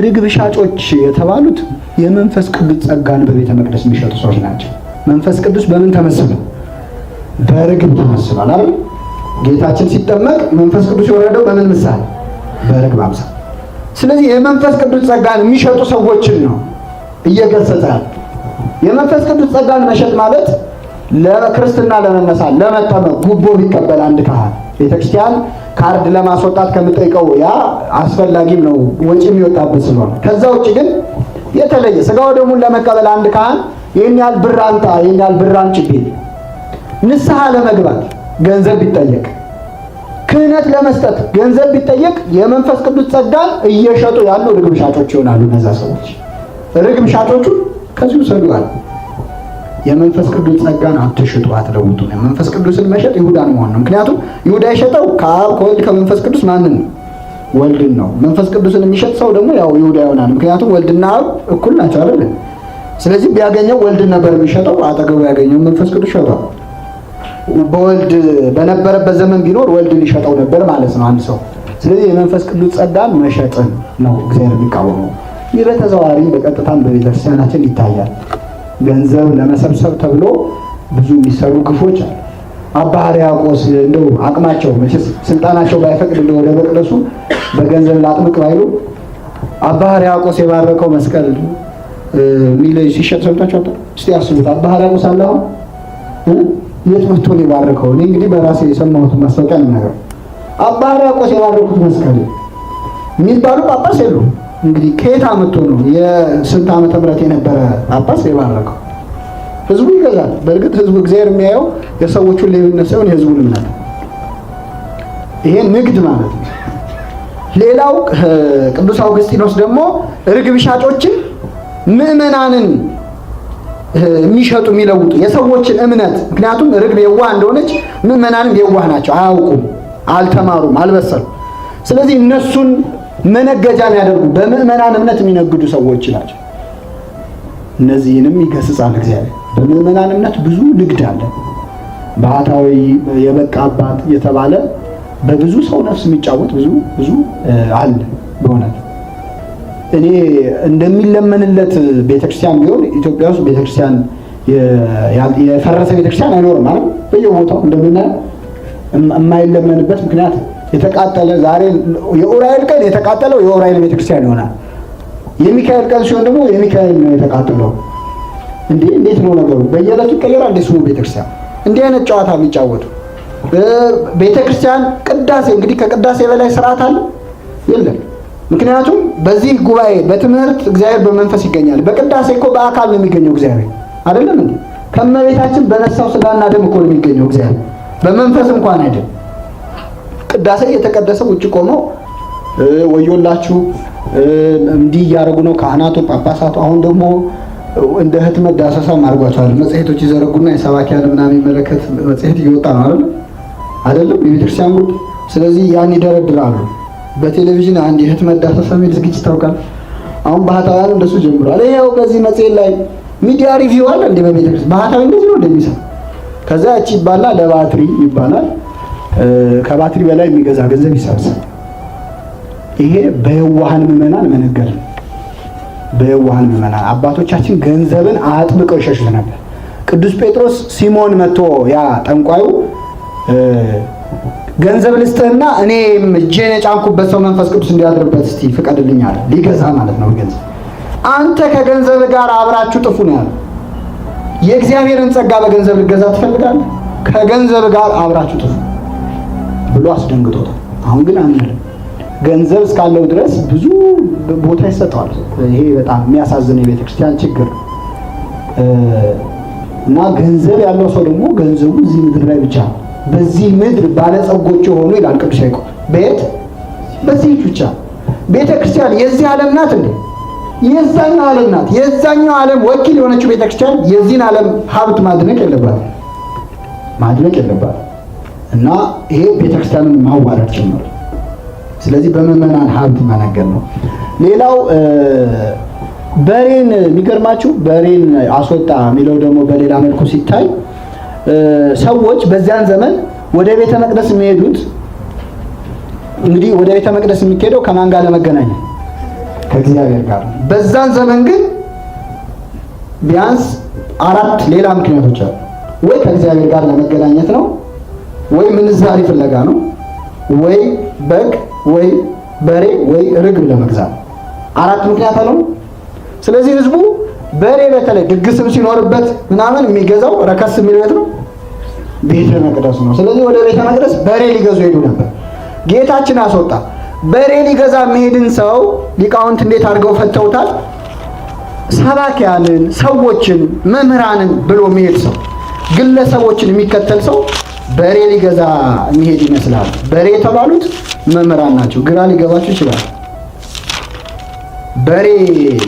ርግብ ሻጮች የተባሉት የመንፈስ ቅዱስ ጸጋን በቤተ መቅደስ የሚሸጡ ሰዎች ናቸው። መንፈስ ቅዱስ በምን ተመስሏል? በርግብ ተመስሏል አይደል? ጌታችን ሲጠመቅ መንፈስ ቅዱስ የወረደው በምን ምሳሌ? በርግብ አምሳል። ስለዚህ የመንፈስ ቅዱስ ጸጋን የሚሸጡ ሰዎችን ነው እየገሰጸ ያለ። የመንፈስ ቅዱስ ጸጋን መሸጥ ማለት ለክርስትና ለመነሳት ለመጠመቅ ጉቦ ቢቀበል አንድ ካህን ቤተክርስቲያን ካርድ ለማስወጣት ከምጠይቀው ያ አስፈላጊም ነው፣ ወጪ የሚወጣበት ስለሆነ። ከዛ ውጪ ግን የተለየ ስጋው ደሙን ለመቀበል አንድ ካህን ይሄን ያህል ብር አንጣ፣ ይሄን ያህል ብር አንጭ ቢል፣ ንስሐ ለመግባት ገንዘብ ቢጠየቅ፣ ክህነት ለመስጠት ገንዘብ ቢጠየቅ፣ የመንፈስ ቅዱስ ጸጋን እየሸጡ ያሉ ርግብ ሻጮች ይሆናሉ። እነዛ ሰዎች ርግብ ሻጮቹ ከዚሁ ሰዱአል። የመንፈስ ቅዱስ ጸጋን አትሽጡ፣ አትለውጡ። መንፈስ ቅዱስን መሸጥ ይሁዳን መሆን ነው። ምክንያቱም ይሁዳ የሸጠው ከአብ ከወልድ ከመንፈስ ቅዱስ ማንን ነው? ወልድን ነው። መንፈስ ቅዱስን የሚሸጥ ሰው ደግሞ ያው ይሁዳ ይሆናል። ምክንያቱም ወልድና አብ እኩል ናቸው አይደል? ስለዚህ ቢያገኘው ወልድን ነበር የሚሸጠው፣ አጠገቡ ያገኘው መንፈስ ቅዱስ ሸጠው። በወልድ በነበረበት ዘመን ቢኖር ወልድን ይሸጠው ነበር ማለት ነው አንድ ሰው። ስለዚህ የመንፈስ ቅዱስ ጸጋን መሸጥን ነው እግዚአብሔር የሚቃወመው። ይህ በተዘዋዋሪ በቀጥታም በቤተክርስቲያናችን ይታያል። ገንዘብ ለመሰብሰብ ተብሎ ብዙ የሚሰሩ ግፎች አሉ። አባ ሕርያቆስ እንደው አቅማቸው መቼስ ስልጣናቸው ባይፈቅድ እንደው ወደ መቅደሱ በገንዘብ ላጥምቅ ባይሉ አባ ሕርያቆስ የባረከው መስቀል ሚል ሲሸጥ ሰምታችሁ አጣ። እስቲ አስቡት። አባ ሕርያቆስ አላህ የት መጥቶ ነው የባረከው? እኔ እንግዲህ በራሴ የሰማሁት ማስታወቂያ ነው ነገር አባ ሕርያቆስ የባረኩት መስቀል የሚባሉ ጳጳስ የሉም። እንግዲህ ከየት አመጡ ነው? የስንት ዓመተ ምህረት የነበረ ጳጳስ የባረከው? ህዝቡ ይገዛል። በእርግጥ ህዝቡ እግዚአብሔር የሚያየው የሰዎቹን ሌብነት ሳይሆን የህዝቡን እምነት። ይሄ ንግድ ማለት ነው። ሌላው ቅዱስ አውግስጢኖስ ደግሞ ርግብ ሻጮችን ምዕመናንን የሚሸጡ የሚለውጡ የሰዎችን እምነት፣ ምክንያቱም ርግብ የዋህ እንደሆነች ምዕመናንም የዋህ ናቸው፣ አያውቁም፣ አልተማሩም፣ አልበሰሉም። ስለዚህ እነሱን መነገጃ የሚያደርጉ በምዕመናን እምነት የሚነግዱ ሰዎች ናቸው። እነዚህንም ይገስጻል እግዚአብሔር። በምዕመናን እምነት ብዙ ንግድ አለ። ባህታዊ የበቃ አባት የተባለ በብዙ ሰው ነፍስ የሚጫወት ብዙ አለ። በእውነት እኔ እንደሚለመንለት ቤተክርስቲያን ቢሆን ኢትዮጵያ ውስጥ ቤተክርስቲያን የፈረሰ ቤተክርስቲያን አይኖርም ማለት በየቦታው እንደምናየው የማይለመንበት ምክንያት የተቃጠለ ዛሬ የኡራኤል ቀን የተቃጠለው የኡራኤል ቤተክርስቲያን ይሆናል። የሚካኤል ቀን ሲሆን ደግሞ የሚካኤል ነው የተቃጠለው። እንዴት ነው ነገሩ? በየዕለቱ ይቀየራል። እንዴት ነው ቤተክርስቲያን እንዲህ አይነት ጨዋታ የሚጫወቱ? ቤተክርስቲያን ቅዳሴ እንግዲህ ከቅዳሴ በላይ ስርዓት አለ የለም። ምክንያቱም በዚህ ጉባኤ በትምህርት እግዚአብሔር በመንፈስ ይገኛል። በቅዳሴ እኮ በአካል ነው የሚገኘው እግዚአብሔር አይደለም እንዴ? ከመቤታችን በነሳው ስጋና ደም እኮ ነው የሚገኘው እግዚአብሔር፣ በመንፈስ እንኳን አይደለም። ቅዳሴ የተቀደሰ ውጭ ቆመው ወዮላችሁ እንዲህ እያደረጉ ነው ካህናቱ ጳጳሳቱ። አሁን ደግሞ እንደ ህትመት ዳሰሳም አድርጓቸዋል። መጽሔቶች ይዘረጉና የሰባኪያን ምናምን የሚመለከት መጽሔት እየወጣ ነው አይደለም የቤተክርስቲያን ጉድ። ስለዚህ ያን ይደረድራሉ። በቴሌቪዥን አንድ የህትመት ዳሰሳ የሚል ዝግጅት ታውቃል። አሁን ባህታውያን እንደሱ ጀምሯል። ይሄው በዚህ መጽሔት ላይ ሚዲያ ሪቪው አለ እንደ በቤተክርስቲያን ባህታዊ እንደዚህ ነው እንደሚሰራ። ከዛ እቺ ይባላል ለባትሪ ይባላል። ከባትሪ በላይ የሚገዛ ገንዘብ ይሰብስብ። ይሄ በየዋሃን ምዕመናን መነገር ነው። በየዋሃን ምዕመናን አባቶቻችን ገንዘብን አጥብቀው ይሸሹት ነበር። ቅዱስ ጴጥሮስ ሲሞን መጥቶ ያ ጠንቋዩ ገንዘብ ልስጥህና እኔ እጄን የጫንኩበት ሰው መንፈስ ቅዱስ እንዲያድርበት እስቲ ፍቀድልኝ አለ። ሊገዛ ማለት ነው ገንዘብ። አንተ ከገንዘብ ጋር አብራችሁ ጥፉ ነው ያለው። የእግዚአብሔርን ጸጋ በገንዘብ ልገዛ ትፈልጋለህ? ከገንዘብ ጋር አብራችሁ ጥፉ ብሎ አስደንግጦታል። አሁን ግን አንልም። ገንዘብ እስካለው ድረስ ብዙ ቦታ ይሰጠዋል። ይሄ በጣም የሚያሳዝን የቤተ ክርስቲያን ችግር እና ገንዘብ ያለው ሰው ደግሞ ገንዘቡ እዚህ ምድር ላይ ብቻ ነው። በዚህ ምድር ባለጸጎች የሆኑ ይላል ቅዱስ ያዕቆብ። ቤት በዚህ ብቻ ቤተ ክርስቲያን የዚህ ዓለም ናት እንዴ? የዛኛው ዓለም ናት። የዛኛው ዓለም ወኪል የሆነችው ቤተ ክርስቲያን የዚህን ዓለም ሀብት ማድነቅ የለባትም እና ይሄ ቤተ ክርስቲያንን ማዋረድ ጭምር። ስለዚህ በምዕመናን ሀብት መነገር ነው። ሌላው በሬን የሚገርማችሁ በሬን አስወጣ የሚለው ደግሞ በሌላ መልኩ ሲታይ ሰዎች በዚያን ዘመን ወደ ቤተ መቅደስ የሚሄዱት እንግዲህ ወደ ቤተ መቅደስ የሚሄደው ከማን ጋር ለመገናኘት? ከእግዚአብሔር ጋር። በዛን ዘመን ግን ቢያንስ 4 ሌላ ምክንያቶች አሉ። ወይ ከእግዚአብሔር ጋር ለመገናኘት ነው፣ ወይ ምንዛሪ ፍለጋ ነው፣ ወይ በግ ወይ በሬ ወይ ርግብ ለመግዛት 4 ምክንያት አለው። ስለዚህ ህዝቡ በሬ በተለይ ድግስም ሲኖርበት ምናምን የሚገዛው ረከስ የሚልበት ነው ቤተ መቅደስ ነው። ስለዚህ ወደ ቤተ መቅደስ በሬ ሊገዙ ሄዱ ነበር። ጌታችን አስወጣ። በሬ ሊገዛ የሚሄድን ሰው ሊቃውንት እንዴት አድርገው ፈተውታል? ሰባኪያንን፣ ሰዎችን፣ መምህራንን ብሎ የሚሄድ ሰው ግለሰቦችን የሚከተል ሰው በሬ ሊገዛ የሚሄድ ይመስላል። በሬ የተባሉት መምህራን ናቸው። ግራ ሊገባችሁ ይችላል። በሬ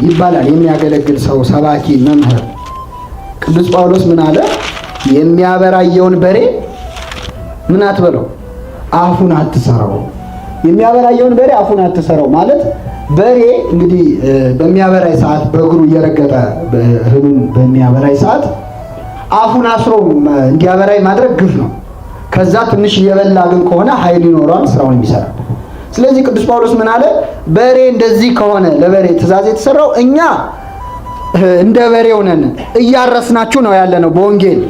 ይባላል የሚያገለግል ሰው፣ ሰባኪ፣ መምህር። ቅዱስ ጳውሎስ ምን አለ? የሚያበራየውን በሬ ምን አትበለው፣ አፉን አትሰረው። የሚያበራየውን በሬ አፉን አትሰረው ማለት በሬ እንግዲህ በሚያበራይ ሰዓት በእግሩ እየረገጠ እህሉን በሚያበራይ ሰዓት አፉን አስሮ እንዲያበራይ ማድረግ ግፍ ነው። ከዛ ትንሽ እየበላ ግን ከሆነ ኃይል ይኖረዋል፣ ስራውን ይሰራል። ስለዚህ ቅዱስ ጳውሎስ ምን አለ? በሬ እንደዚህ ከሆነ ለበሬ ትእዛዝ የተሰራው እኛ እንደ በሬው ነን፣ እያረስናችሁ ነው ያለነው በወንጌል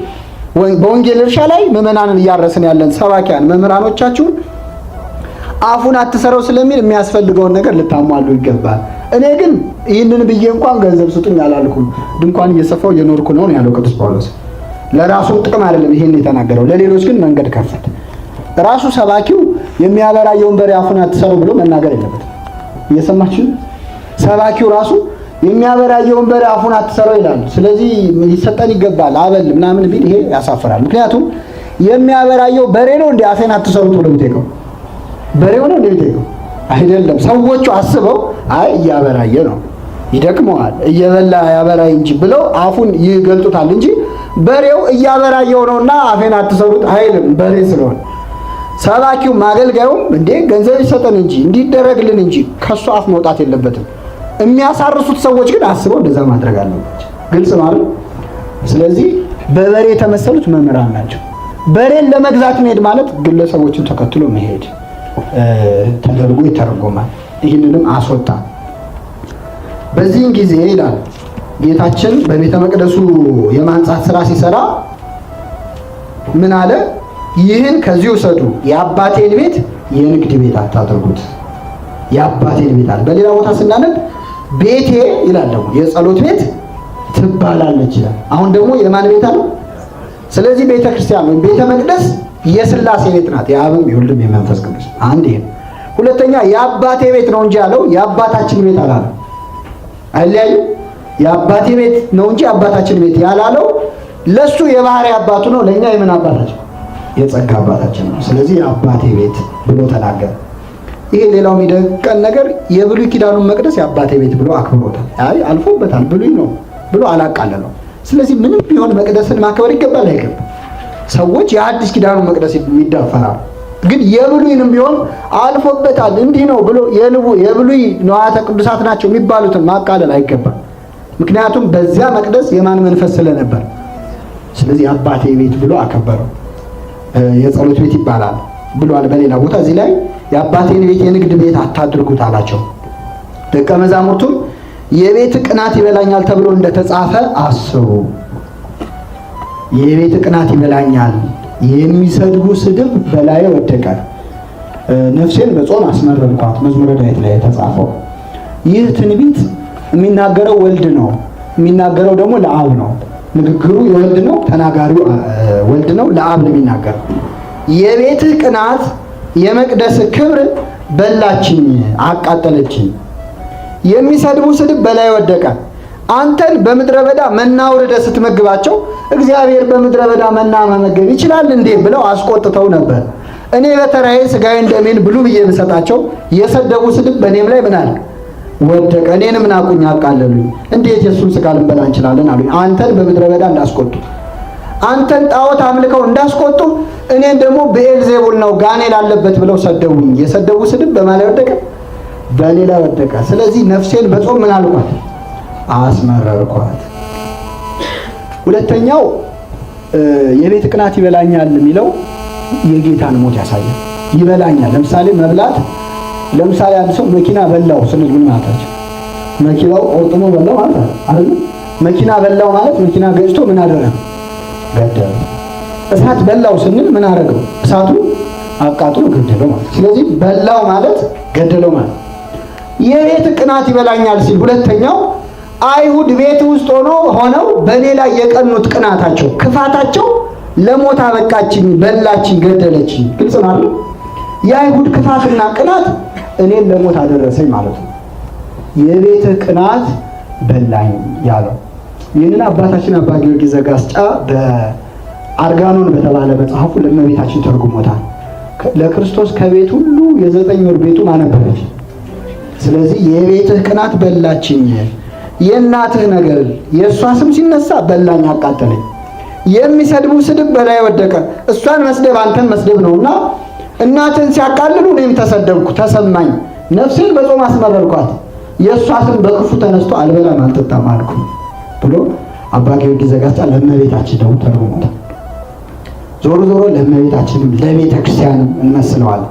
በወንጌል እርሻ ላይ ምዕመናንን እያረስን ያለን ሰባኪያን መምህራኖቻችሁን አፉን አትሰረው ስለሚል የሚያስፈልገውን ነገር ልታሟሉ ይገባል። እኔ ግን ይህንን ብዬ እንኳን ገንዘብ ስጡኝ አላልኩም፣ ድንኳን እየሰፋው እየኖርኩ ነው ያለው ቅዱስ ጳውሎስ። ለራሱ ጥቅም አይደለም ይሄን የተናገረው፣ ለሌሎች ግን መንገድ ከፈተ። ራሱ ሰባኪው የሚያበራየውን በሬ አፉን አትሰረው ብሎ መናገር የለበትም። እየሰማችሁ ሰባኪው ራሱ የሚያበራየውን በሬ አፉን አትሰረው ይላል። ስለዚህ ሊሰጠን ይገባል አበል ምናምን ቢል ይሄ ያሳፍራል። ምክንያቱም የሚያበራየው በሬ ነው እንዴ አፌን አትሰሩት ብሎ የሚጠይቀው? በሬው ነው እንዴ የሚጠይቀው? አይደለም። ሰዎቹ አስበው አይ እያበራየ ነው ይደክመዋል እየበላ ያበራይ እንጂ ብለው አፉን ይገልጡታል እንጂ በሬው እያበራየው ነውና አፌን አትሰሩት አይልም። በሬ ስለሆነ ሰባኪው ማገልጋዩም እንዴ ገንዘብ ይሰጠን እንጂ እንዲደረግልን እንጂ ከሱ አፍ መውጣት የለበትም። የሚያሳርሱት ሰዎች ግን አስበው እንደዛ ማድረግ አለባቸው። ግልጽ ነው አይደል? ስለዚህ በበሬ የተመሰሉት መምህራን ናቸው። በሬን ለመግዛት መሄድ ማለት ግለሰቦችን ተከትሎ መሄድ ተደርጎ ይተረጎማል። ይህንንም አስወጣ። በዚህን ጊዜ ይላል ጌታችን በቤተ መቅደሱ የማንጻት ስራ ሲሰራ ምን አለ? ይህን ከዚህ ውሰዱ፣ የአባቴን ቤት የንግድ ቤት አታድርጉት። የአባቴን ቤት አለ። በሌላ ቦታ ስናነብ ቤቴ ይላል ደግሞ የጸሎት ቤት ትባላለች ይላል። አሁን ደግሞ የማን ቤት አለ? ስለዚህ ቤተ ክርስቲያን ወይም ቤተ መቅደስ የሥላሴ ቤት ናት። የአብም የወልድም የመንፈስ ቅዱስ አንድ ይሄ። ሁለተኛ የአባቴ ቤት ነው እንጂ ያለው የአባታችን ቤት አላለም። አይለያዩ። የአባቴ ቤት ነው እንጂ የአባታችን ቤት ያላለው ለሱ የባህሪ አባቱ ነው፣ ለኛ የምን አባታችን? የጸጋ አባታችን ነው። ስለዚህ የአባቴ ቤት ብሎ ተናገረ። ይሄ ሌላው የሚደንቀን ነገር የብሉይ ኪዳኑን መቅደስ የአባቴ ቤት ብሎ አክብሮታል። አይ አልፎበታል፣ ብሉይ ነው ብሎ አላቃለለው። ስለዚህ ምንም ቢሆን መቅደስን ማክበር ይገባል አይገባም? ሰዎች የአዲስ ኪዳኑን መቅደስ ይዳፈራሉ፣ ግን የብሉይንም ቢሆን አልፎበታል እንዲህ ነው ብሎ የብሉይ ንዋያተ ቅዱሳት ናቸው የሚባሉትን ማቃለል አይገባም። ምክንያቱም በዚያ መቅደስ የማን መንፈስ ስለነበር። ስለዚህ አባቴ ቤት ብሎ አከበረው። የጸሎት ቤት ይባላል ብሏል በሌላ ቦታ። እዚህ ላይ የአባቴን ቤት የንግድ ቤት አታድርጉት አላቸው። ደቀ መዛሙርቱም የቤት ቅናት ይበላኛል ተብሎ እንደተጻፈ አስቡ። የቤት ቅናት ይበላኛል፣ የሚሰድቡ ስድብ በላይ ወደቀ፣ ነፍሴን በጾም አስመረርኳት፣ መዝሙረ ዳዊት ላይ የተጻፈው። ይህ ትንቢት የሚናገረው ወልድ ነው፣ የሚናገረው ደግሞ ለአብ ነው። ንግግሩ የወልድ ነው፣ ተናጋሪው ወልድ ነው፣ ለአብ ነው የሚናገረው። የቤትህ ቅናት የመቅደስ ክብር በላችኝ፣ አቃጠለችኝ። የሚሰድቡ ስድብ በላይ ወደቀ። አንተን በምድረ በዳ መና አውርደህ ስትመግባቸው እግዚአብሔር በምድረ በዳ መና መመገብ ይችላል እንዴ ብለው አስቆጥተው ነበር። እኔ በተራዬ ሥጋዬን ደሜን ብሉ ብዬ ብሰጣቸው የሰደቡ ስድብ በእኔም ላይ ምን አለ? ወደቀ። እኔንም ናቁኝ፣ አቃለሉኝ። እንዴት የእሱን ሥጋ ልንበላ እንችላለን አሉኝ። አንተን በምድረ በዳ እንዳስቆጡ፣ አንተን ጣዖት አምልከው እንዳስቆጡ እኔን ደግሞ ብዔልዜቡል ነው ጋኔል አለበት ብለው ሰደቡኝ። የሰደቡ ስድብ በማን ላይ ወደቀ? በእኔ ላይ ወደቀ። ስለዚህ ነፍሴን በጾም ምን አልኳት? አስመረርኳት። ሁለተኛው የቤት ቅናት ይበላኛል የሚለው የጌታን ሞት ያሳያል። ይበላኛል ለምሳሌ መብላት፣ ለምሳሌ አንድ ሰው መኪና በላው ስንል ምን ማለታቸው? መኪናው ቆርጥሞ በላው ማለት አይደል? መኪና በላው ማለት መኪና ገጭቶ ምን አደረገ? ገደለ። እሳት በላው ስንል ምን አደረገው? እሳቱ አቃጥሎ ገደለው ማለት። ስለዚህ በላው ማለት ገደለው ማለት። የቤት ቅናት ይበላኛል ሲል ሁለተኛው አይሁድ ቤት ውስጥ ሆነው በእኔ ላይ የቀኑት ቅናታቸው፣ ክፋታቸው ለሞት አበቃችኝ፣ በላችኝ፣ ገደለችኝ። ግልጽ ነው። የአይሁድ ክፋትና ቅናት እኔን ለሞት አደረሰኝ ማለት ነው። የቤት ቅናት በላኝ ያለው ይህንን አባታችን አባ ጊዮርጊስ ዘጋስጫ በአርጋኖን በተባለ መጽሐፉ ለእመቤታችን ተርጉሞታል። ለክርስቶስ ከቤት ሁሉ የ9 ወር ቤቱ ማነበረች። ስለዚህ የቤትህ ቅናት በላችኝ፣ የእናትህ ነገር የእሷ ስም ሲነሳ በላኝ፣ አቃጠለኝ። የሚሰድቡ ስድብ በላይ ወደቀ። እሷን መስደብ አንተን መስደብ ነውና እናትን ሲያቃልሉ እኔም ተሰደብኩ፣ ተሰማኝ። ነፍሴን በጾም አስመረርኳት፣ የእሷ ስም በክፉ ተነስቶ አልበላም አልጠጣም አልኩ ብሎ አባ ጊዮርጊስ ዘጋስጫ ለእመቤታችን ደግሞ ተርጉሞታል። ዞሮ ዞሮ ለእመቤታችንም ለቤተ ክርስቲያንም እንመስለዋለን።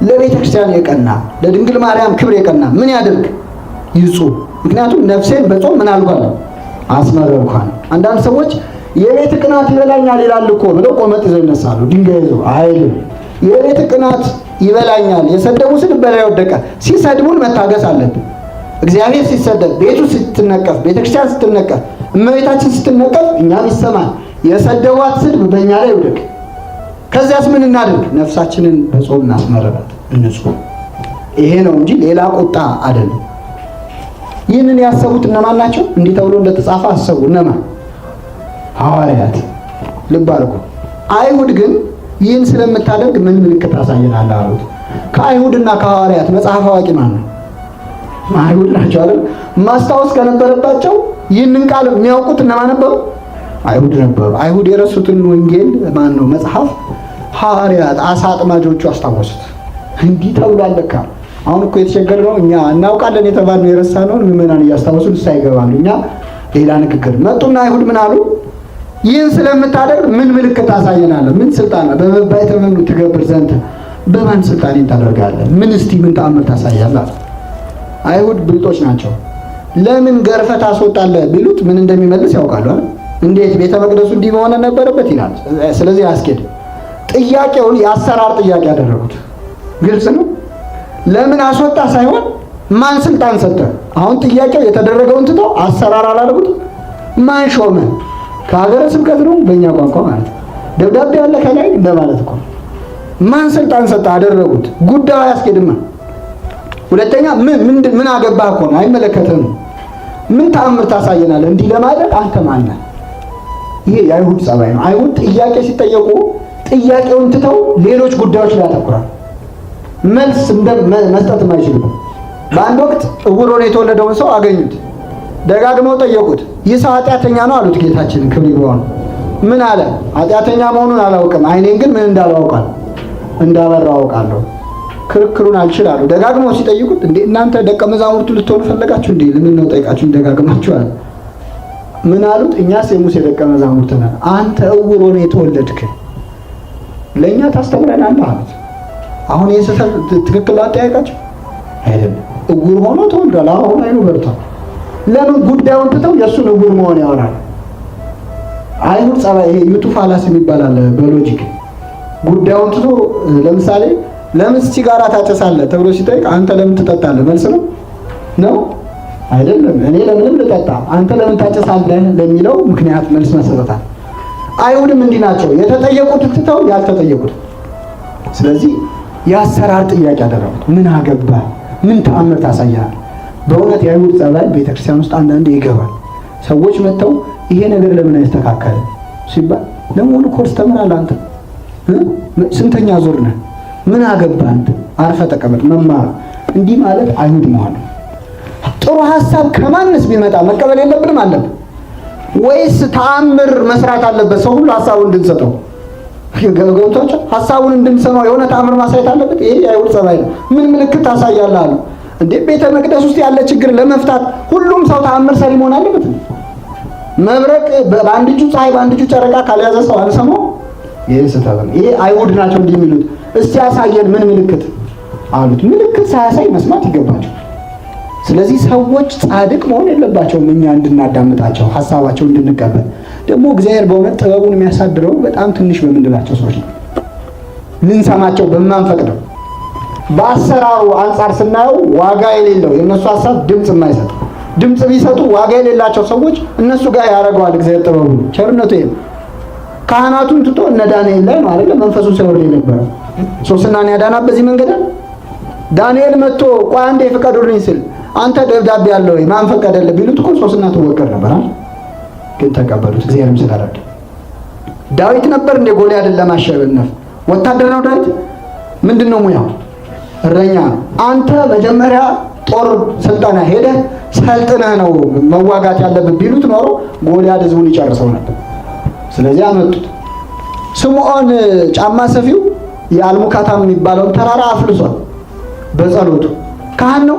ለቤተ ክርስቲያን የቀና ለድንግል ማርያም ክብር የቀና ምን ያድርግ? ይጹም። ምክንያቱም ነፍሴን በጾም ምን አልኳት? አስመረርኳት። አንዳንድ ሰዎች የቤት ቅናት ይበላኛል ይላል እኮ ብለው ቆመጥ ይዘው ይነሳሉ። ድንጋይ ይዘው አይልም። የቤት ቅናት ይበላኛል፣ የሰደቡ ስድብ በላይ ወደቀ። ሲሰድቡን መታገስ አለብን። እግዚአብሔር ሲሰደብ፣ ቤቱ ስትነቀፍ፣ ቤተክርስቲያን ስትነቀፍ፣ እመቤታችን ስትነቀፍ እኛም ይሰማል። የሰደቧት ስድብ በእኛ ላይ ይውደቅ። ከዚያስ ምን እናድርግ? ነፍሳችንን በጾም እናስመረራት፣ እንጹም። ይሄ ነው እንጂ ሌላ ቁጣ አይደለም። ይህንን ያሰቡት እነማን ናቸው? እንዲህ ተብሎ እንደተጻፈ አሰቡ። እነማን? ሐዋርያት። ልብ አድርጉ። አይሁድ ግን ይህን ስለምታደርግ ምን ምልክት ታሳየናለህ አሉት። ከአይሁድና ከሐዋርያት መጽሐፍ አዋቂ ማን ነው? አይሁድ ናቸው አይደል? ማስታወስ ከነበረባቸው ይህንን ቃል የሚያውቁት እነማን ነበሩ? አይሁድ ነበሩ። አይሁድ የረሱትን ወንጌል ማን ነው መጽሐፍ ሐዋርያት አሳ አጥማጆቹ አስታወሱት። እንዲህ ተብሏል ለካ። አሁን እኮ የተቸገርነው እኛ እናውቃለን የተባልነው የረሳነውን ምዕመናን እያስታወሱን እሳ ይገባሉ። እኛ ሌላ ንግግር መጡና አይሁድ ምን አሉ? ይህን ስለምታደርግ ምን ምልክት ታሳየናለህ? ምን ስልጣን በመባይተ መኑ ትገብር ዘንድ በማን ስልጣን ታደርጋለህ? ምን እስቲ ምን ተአምር ታሳያለህ? አይሁድ ብልጦች ናቸው። ለምን ገርፈህ ታስወጣለህ ቢሉት ምን እንደሚመልስ ያውቃሉ አይደል? እንዴት ቤተ መቅደሱ እንዲህ መሆን ነበረበት ይላል። ስለዚህ አስኬድ ጥያቄውን የአሰራር ጥያቄ ያደረጉት ግልጽ ነው። ለምን አስወጣ ሳይሆን ማን ስልጣን ሰጠ? አሁን ጥያቄው የተደረገውን ትተው አሰራር አላደረጉት። ማን ሾመ? ከሀገረ ስብከት ነው በእኛ ቋንቋ ማለት ደብዳቤ ያለ ከላይ እንደማለት እኮ። ማን ስልጣን ሰጠ? አደረጉት። ጉዳዩ አያስኬድማ። ሁለተኛ ምን አገባህ እኮ ነው፣ አይመለከትም። ምን ተአምር ታሳየናለህ? እንዲህ ለማድረግ አንተ ማን ነህ? ይሄ የአይሁድ ጸባይ ነው። አይሁድ ጥያቄ ሲጠየቁ ጥያቄውን ትተው ሌሎች ጉዳዮች ላይ ያተኩራል። መልስ መስጠት የማይችሉ። በአንድ ወቅት ዕውር ሆኖ የተወለደውን ሰው አገኙት። ደጋግመው ጠየቁት። ይህ ሰው ኃጢአተኛ ነው አሉት። ጌታችንን ክብር ይግባው። ምን አለ? ኃጢአተኛ መሆኑን አላውቅም፣ ዓይኔን ግን ምን እንዳበራው አውቃለሁ። ክርክሩን አልችላሉ። ደጋግመው ሲጠይቁት እንዴ እናንተ ደቀ መዛሙርቱ ልትሆኑ ፈለጋችሁ እንዴ? ለምን ነው ጠይቃችሁ ደጋግማችሁ አለ። ምን አሉት? እኛስ የሙሴ ደቀ መዛሙርት ነን፣ አንተ ዕውር ሆኖ የተወለድክ ለእኛ ታስተምረናለህ አሉት። አሁን ይህ ትክክል አጠያየቃቸው አይደለም። ዕውር ሆኖ ተወልዷል። አሁን አይኑ በርቷል። ለምን ጉዳዩን ትተው የእሱን ዕውር መሆን ያወራል? አይሁድ ጸባይ ይሄ ዩቱ ፋላስ የሚባላል በሎጂክ ጉዳዩን ትቶ ለምሳሌ ለምን ሲጋራ ታጨሳለህ ተብሎ ሲጠይቅ አንተ ለምን ትጠጣለህ መልስ ነው አይደለም። እኔ ለምንም ልጠጣ አንተ ለምን ታጨሳለህ ለሚለው ምክንያት መልስ መሰረታል። አይሁድም እንዲህ ናቸው። የተጠየቁት ትተው ያልተጠየቁት። ስለዚህ የአሰራር ጥያቄ ያደረጉት ምን አገባ? ምን ተአምር ታሳያለህ? በእውነት የአይሁድ ጸባይ ቤተክርስቲያን ውስጥ አንዳንዴ ይገባል። ሰዎች መጥተው ይሄ ነገር ለምን አይስተካከልም ሲባል ለመሆኑ ኮርስ ተምራለህ አንተ ስንተኛ ዙር ነህ? ምን አገባህ አንተ አርፈህ ተቀመጥ መማር። እንዲህ ማለት አይሁድ መሆን። ጥሩ ሐሳብ ከማንስ ቢመጣ መቀበል የለብንም አለብን ወይስ ተአምር መስራት አለበት? ሰው ሁሉ ሐሳቡን እንድንሰጠው ገብቶቻል። ሐሳቡን እንድንሰማው የሆነ ተአምር ማሳየት አለበት። ይሄ የአይሁድ ጸባይ ነው። ምን ምልክት ታሳያለህ አሉ። እንዴ ቤተ መቅደስ ውስጥ ያለ ችግር ለመፍታት ሁሉም ሰው ተአምር ሰሪ መሆን አለበት? መብረቅ በአንድ እጁ ፀሐይ በአንድ እጁ ጨረቃ ካልያዘ ሰው አንሰማው። ይሄ ስህተት ነው። ይሄ አይሁድ ናቸው እንዲህ የሚሉት። እስቲ ያሳየን ምን ምልክት አሉት። ምልክት ሳያሳይ መስማት ይገባቸው። ስለዚህ ሰዎች ጻድቅ መሆን የለባቸውም እኛ እንድናዳምጣቸው ሐሳባቸው እንድንቀበል። ደግሞ እግዚአብሔር በእውነት ጥበቡን የሚያሳድረው በጣም ትንሽ በምንላቸው ሰዎች ነው፣ ልንሰማቸው በማንፈቅደው። በአሰራሩ አንጻር ስናየው ዋጋ የሌለው የእነሱ ሐሳብ ድምፅ የማይሰጥ ድምፅ ቢሰጡ ዋጋ የሌላቸው ሰዎች እነሱ ጋር ያደርገዋል እግዚአብሔር ጥበቡ ቸርነቱ። ይሄ ካህናቱን ትቶ እነ ዳንኤል ላይ ነው አይደል መንፈሱ ሲወርድ የነበረ። ሶስናን ያዳና በዚህ መንገድ ዳንኤል መጥቶ ቆይ አንዴ ፍቀዱልኝ ሲል አንተ ደብዳቤ ያለው ማን ፈቀደልህ ቢሉት እኮ ሶስና ትወቀር ነበር አይደል? ግን ተቀበሉት እግዚአብሔርም ስለረዳ። ዳዊት ነበር እንደ ጎልያድን ለማሸነፍ ወታደር ነው ዳዊት። ምንድነው ሙያው? እረኛ። አንተ መጀመሪያ ጦር ስልጠና ሄደህ ሰልጥነህ ነው መዋጋት ያለብህ ቢሉት ኖሮ ጎልያድ ህዝቡን ይጨርሰው ነበር። ስለዚህ አመጡት። ስምዖን ጫማ ሰፊው የአልሙካታም የሚባለውን ተራራ አፍልሷል በጸሎቱ። ካህን ነው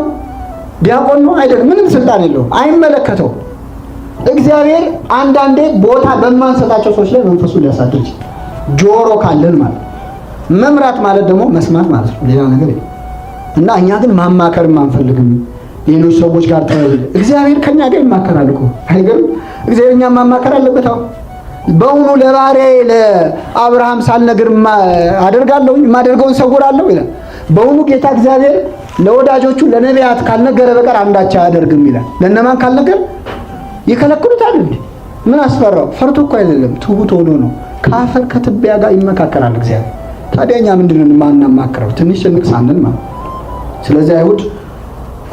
ዲያቆን ነው አይደለም፣ ምንም ስልጣን የለውም፣ አይመለከተው። እግዚአብሔር አንዳንዴ ቦታ በማንሰጣቸው ሰዎች ላይ መንፈሱን ሊያሳድር ይችላል። ጆሮ ካለን ማለት መምራት ማለት ደግሞ መስማት ማለት ነው፣ ሌላ ነገር የለም። እና እኛ ግን ማማከርም አንፈልግም ሌሎች ሰዎች ጋር ተወል። እግዚአብሔር ከኛ ጋር ይማከራል እኮ አይገርም? እግዚአብሔር እኛ ማማከር አለበት። አሁን በእውኑ ለባሪያዬ ለአብርሃም ሳልነግር አደርጋለሁ የማደርገውን ሰውራለሁ ይላል። በእውኑ ጌታ እግዚአብሔር ለወዳጆቹ ለነቢያት ካልነገረ በቀር አንዳች አያደርግም ይላል። ለነማን ካልነገር ይከለክሉታል እንዴ? ምን አስፈራው? ፈርቶ እኮ አይደለም፣ ትሁት ሆኖ ነው። ከአፈር ከትቢያ ጋር ይመካከራል እግዚአብሔር። ታዲያ እኛ ምንድነው ማናማክረው? ትንሽ ጭንቅ ሳንል ማለት። ስለዚህ አይሁድ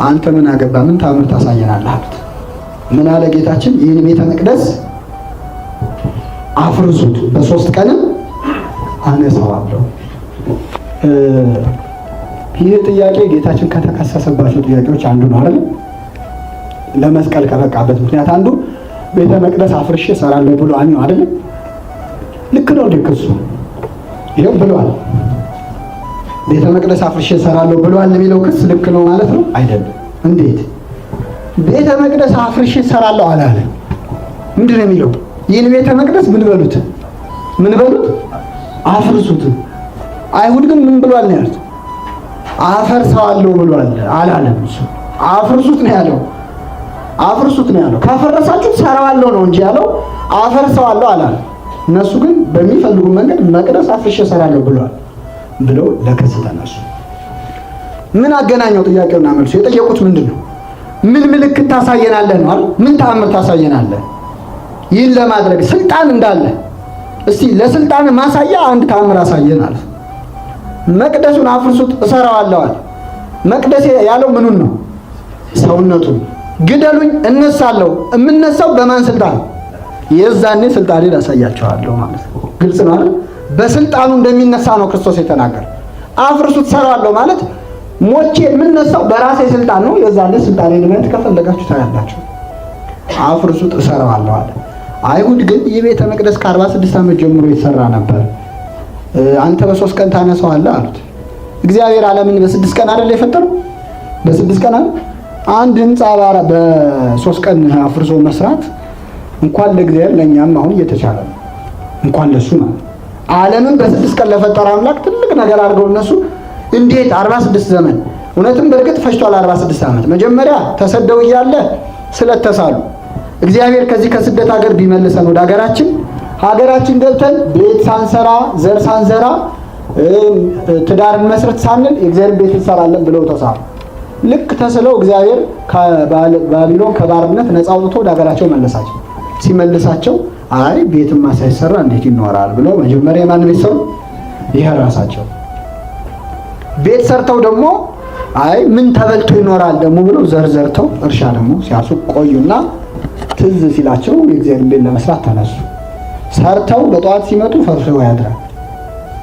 አንተ ምን አገባ፣ ምን ታምር ታሳየናለህ አሉት። ምን አለ ጌታችን? ይህን ቤተ መቅደስ አፍርሱት፣ በ3 ቀንም አነሳዋለሁ። ይህ ጥያቄ ጌታችን ከተከሰሰባቸው ጥያቄዎች አንዱ ነው አይደል? ለመስቀል ከበቃበት ምክንያት አንዱ ቤተ መቅደስ አፍርሼ እሰራለሁ ብሏል ነው አይደል? ልክ ነው ክሱ። ይሄው ብሏል። ቤተ መቅደስ አፍርሼ እሰራለሁ ብሏል የሚለው ክስ ልክ ነው ማለት ነው አይደለም? እንዴት ቤተ መቅደስ አፍርሼ እሰራለሁ አላለ? ምንድን ነው የሚለው? ይህን ቤተ መቅደስ ምን በሉት አፍርሱት። አይሁድ ግን ምን ብሏል ነው ያሉት? አፈርሰዋለሁ ብሏል አላለም። እሱ አፍርሱት ነው ያለው። አፍርሱት ነው ያለው። ካፈረሳችሁ ሰራዋለሁ ነው እንጂ ያለው አፈርሰዋለሁ አላለም። እነሱ ግን በሚፈልጉ መንገድ መቅደስ አፍርሼ እሰራለሁ ብሏል ብለው ለክስ ተነሱ። ምን አገናኘው? ጥያቄውና መልሱ የጠየቁት ምንድን ነው? ምን ምልክት ታሳየናለህ ነው አይደል? ምን ተአምር ታሳየናለህ? ይህን ለማድረግ ስልጣን እንዳለ እስቲ ለስልጣን ማሳያ አንድ ተአምር አሳየን አለ። መቅደሱን አፍርሱት እሰራዋለሁ አለ። መቅደስ ያለው ምኑን ነው? ሰውነቱን። ግደሉኝ እነሳለሁ። የምነሳው በማን ስልጣን? የዛኔ ስልጣኔን አሳያቸዋለሁ ማለት ነው። ግልጽ ነው አይደል? በስልጣኑ እንደሚነሳ ነው ክርስቶስ የተናገረ። አፍርሱት እሰራዋለሁ ማለት ሞቼ የምነሳው በራሴ ስልጣን ነው። የዛኔ ስልጣኔን ማለት ከፈለጋችሁ ታያላችሁ። አፍርሱት እሰራዋለሁ አለ። አይሁድ ግን ይህ ቤተ መቅደስ ከ46 ዓመት ጀምሮ ይሰራ ነበር፣ አንተ በ3 ቀን ታነሳዋለህ አሉት። እግዚአብሔር ዓለምን በ6 ቀን አይደል የፈጠረው? በ6 ቀን አይደል? አንድ ህንጻ በ3 ቀን አፍርሶ መስራት እንኳን ለእግዚአብሔር ለኛም አሁን እየተቻለ ነው። እንኳን ለሱ ነው። ዓለምን በ6 ቀን ለፈጠረ አምላክ ትልቅ ነገር አድርገው እነሱ እንዴት 46 ዘመን እውነትም በእርግጥ ፈጅቷል 46 ዓመት። መጀመሪያ ተሰደው እያለ ስለተሳሉ እግዚአብሔር ከዚህ ከስደት ሀገር ቢመልሰን ወደ ሀገራችን ገብተን ቤት ሳንሰራ ዘር ሳንዘራ ትዳርን መስረት ሳንል የእግዚአብሔር ቤት እንሰራለን ብለው ተሳሉ። ልክ ተስለው እግዚአብሔር ከባቢሎን ከባርነት ነፃ አውጥቶ ወደ ሀገራቸው መለሳቸው። ሲመልሳቸው አይ ቤትማ ሳይሰራ እንዴት ይኖራል ብለው መጀመሪያ ማን ቤት ሰሩ? ይሄ ራሳቸው ቤት ሰርተው ደግሞ አይ ምን ተበልቶ ይኖራል ደግሞ ብለው ዘርዘርተው እርሻ ደግሞ ሲያሱ ቆዩና ትዝ ሲላቸው የእግዚአብሔር ቤት ለመስራት ተነሱ። ሰርተው በጠዋት ሲመጡ ፈርሶ ያድራል።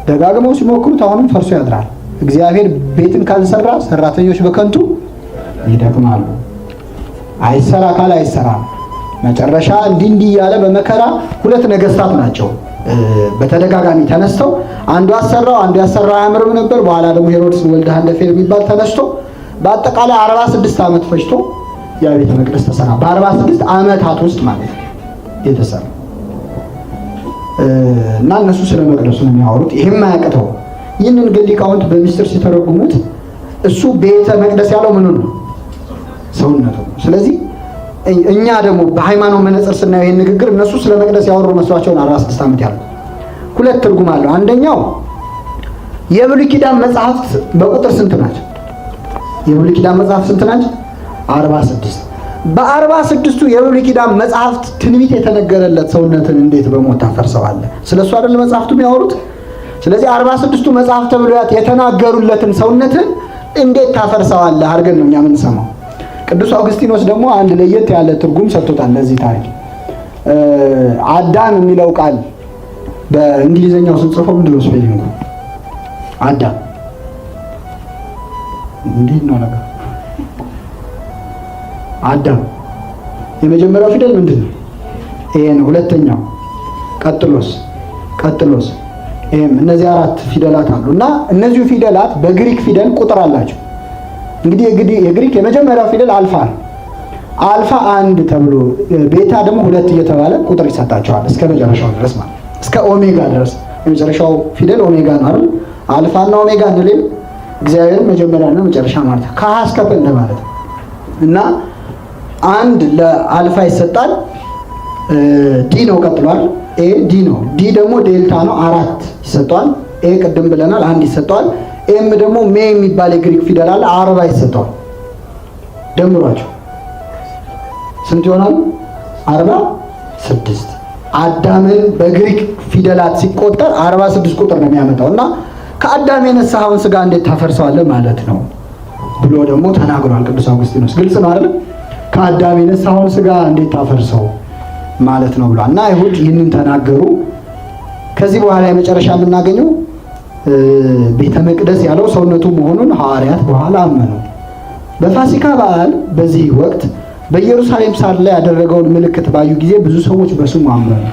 ደጋግመው ሲሞክሩት አሁንም ፈርሶ ያድራል። እግዚአብሔር ቤትን ካልሰራ ሰራተኞች በከንቱ ይደክማሉ። አይሰራ ካለ አይሰራም። መጨረሻ እንዲህ ያለ በመከራ 2 ነገስታት ናቸው በተደጋጋሚ ተነስተው አንዱ አሰራው አንዱ ያሰራው አያምርም ነበር። በኋላ ደግሞ ሄሮድስ ወልደ ሃንደፌር የሚባል ተነስቶ በአጠቃላይ 46 ዓመት ፈጅቶ ያ ቤተ መቅደስ ተሰራ። በ46 ዓመታት ውስጥ ማለት ነው የተሰራ እና እነሱ ስለ መቅደሱ ነው የሚያወሩት። ይሄም አያቅተው። ይህንን ግን ሊቃውንት በሚስጥር ሲተረጉሙት እሱ ቤተ መቅደስ ያለው ምኑ ነው? ሰውነቱ። ስለዚህ እኛ ደግሞ በሃይማኖት መነጽር ስናየው ይሄን ንግግር እነሱ ስለ መቅደስ ያወሩ መስሏቸውን 46 ዓመት ያለው 2 ትርጉም አለው። አንደኛው የብሉይ ኪዳን መጽሐፍት በቁጥር ስንት ናቸው? የብሉይ ኪዳን መጽሐፍት ስንት ናቸው? 46። በ46ቱ የብሉይ ኪዳን መጽሐፍት ትንቢት የተነገረለት ሰውነትን እንዴት በሞት ታፈርሰዋለህ? ስለሱ አይደል መጽሐፍቱ የሚያወሩት? ስለዚህ 46ቱ መጽሐፍተ ብሉያት የተናገሩለትን ሰውነትን እንዴት ታፈርሰዋለህ አድርገን ነው እኛ የምንሰማው። ቅዱስ አውግስጢኖስ ደግሞ አንድ ለየት ያለ ትርጉም ሰጥቶታል ለዚህ ታሪክ። አዳም የሚለው ቃል በእንግሊዘኛው ስንጽፈው ምንድን ነው ስፔሊንጉ? አዳም እንዴት ነው ነገር? አዳም የመጀመሪያው ፊደል ምንድን ነው? ይሄ ነው። ሁለተኛው ቀጥሎስ ይሄም። እነዚህ 4 ፊደላት አሉና እነዚህ ፊደላት በግሪክ ፊደል ቁጥር አላቸው። እንግዲህ የግሪክ የመጀመሪያው ፊደል አልፋ ነው። አልፋ 1 ተብሎ ቤታ ደግሞ 2 እየተባለ ቁጥር ይሰጣቸዋል እስከ መጨረሻው ድረስ ማለት እስከ ኦሜጋ ድረስ። የመጨረሻው ፊደል ኦሜጋ ነው አይደል? አልፋና ኦሜጋ እንደሌለ እግዚአብሔር መጀመሪያና መጨረሻ ማለት ነው። ከሀ እስከ ፐ እንደማለት ነው። እና 1 ለአልፋ ይሰጣል። ዲ ነው ቀጥሏል። ኤ ዲ ነው። ዲ ደግሞ ዴልታ ነው፣ 4 ይሰጠዋል። ኤ ቅድም ብለናል 1 ይሰጠዋል። ኤም ደግሞ ሜ የሚባል የግሪክ ፊደል አለ 40 ይሰጠዋል። ደምሯቸው ስንት ይሆናል? 46። አዳምን በግሪክ ፊደላት ሲቆጠር 46 ቁጥር ነው የሚያመጣው እና ከአዳም የነሳኸውን ስጋ እንዴት ታፈርሰዋለህ ማለት ነው ብሎ ደግሞ ተናግሯል ቅዱስ አውግስጢኖስ። ግልጽ ነው አይደል? ከአዳም የነሳኸውን ስጋ እንዴት ታፈርሰው ማለት ነው ብሏል። እና አይሁድ ይህንን ተናገሩ። ከዚህ በኋላ የመጨረሻ የምናገኘው ቤተ መቅደስ ያለው ሰውነቱ መሆኑን ሐዋርያት በኋላ አመኑ። በፋሲካ በዓል በዚህ ወቅት በኢየሩሳሌም ሳለ ያደረገውን ምልክት ባዩ ጊዜ ብዙ ሰዎች በስሙ አመኑ።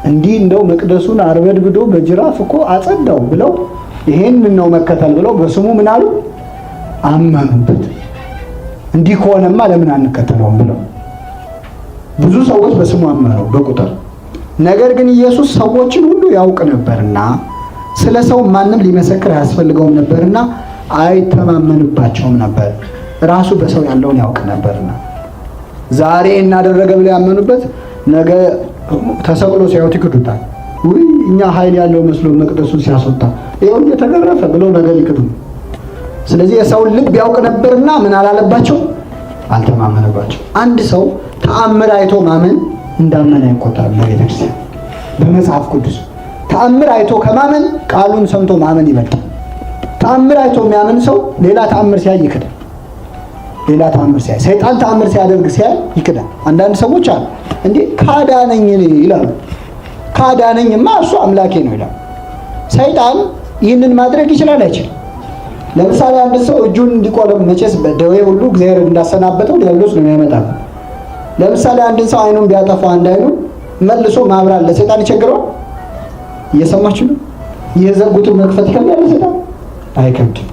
እንዲህ እንደው መቅደሱን አርበድብዶ በጅራፍ እኮ አጸዳው ብለው ይሄንን ነው መከተል ብለው በስሙ ምን አሉ? አመኑበት። እንዲህ ከሆነማ ለምን አንከተለውም ብለው ብዙ ሰዎች በስሙ አመኑ በቁጥር። ነገር ግን ኢየሱስ ሰዎችን ሁሉ ያውቅ ነበርና ስለ ሰው ማንም ሊመሰክር አያስፈልገውም ነበርና አይተማመንባቸውም ነበር። ራሱ በሰው ያለውን ያውቅ ነበርና ዛሬ እናደረገ ብለው ያመኑበት ነገ ተሰቅሎ ሲያዩት ይክዱታል። ውይ እኛ ኃይል ያለው መስሎ መቅደሱን ሲያስወጣ ይኸው እየተገረፈ ብለው ነገር ይክዱ። ስለዚህ የሰውን ልብ ያውቅ ነበርና ምን አላለባቸው? አልተማመነባቸው። አንድ ሰው ተአምር አይቶ ማመን እንዳመነ አይቆጠርም። በቤተክርስቲያን በመጽሐፍ ቅዱስ ተአምር አይቶ ከማመን ቃሉን ሰምቶ ማመን ይበልጣል። ተአምር አይቶ የሚያምን ሰው ሌላ ተአምር ሲያይ ይክዳል። ሌላ ተአምር ሲያይ ሰይጣን ተአምር ሲያደርግ ሲያይ ይክዳል። አንዳንድ ሰዎች አሉ እንዴ ካዳነኝ ይላሉ። ካዳነኝማ እሱ አምላኬ ነው ይላል። ሰይጣን ይህንን ማድረግ ይችላል አይችልም? ለምሳሌ አንድ ሰው እጁን እንዲቆርጥ መቼስ በደዌ ሁሉ እግዚአብሔር እንዳሰናበተው ዲያብሎስ ነው የሚያመጣው። ለምሳሌ አንድን ሰው አይኑን ቢያጠፋ አንድ አይኑ መልሶ ማብራት ለሰይጣን ይቸግረዋል? እየሰማችሁ ነው? የዘጉትን መክፈት ይከብዳል ለሰይጣን? አይከብድም።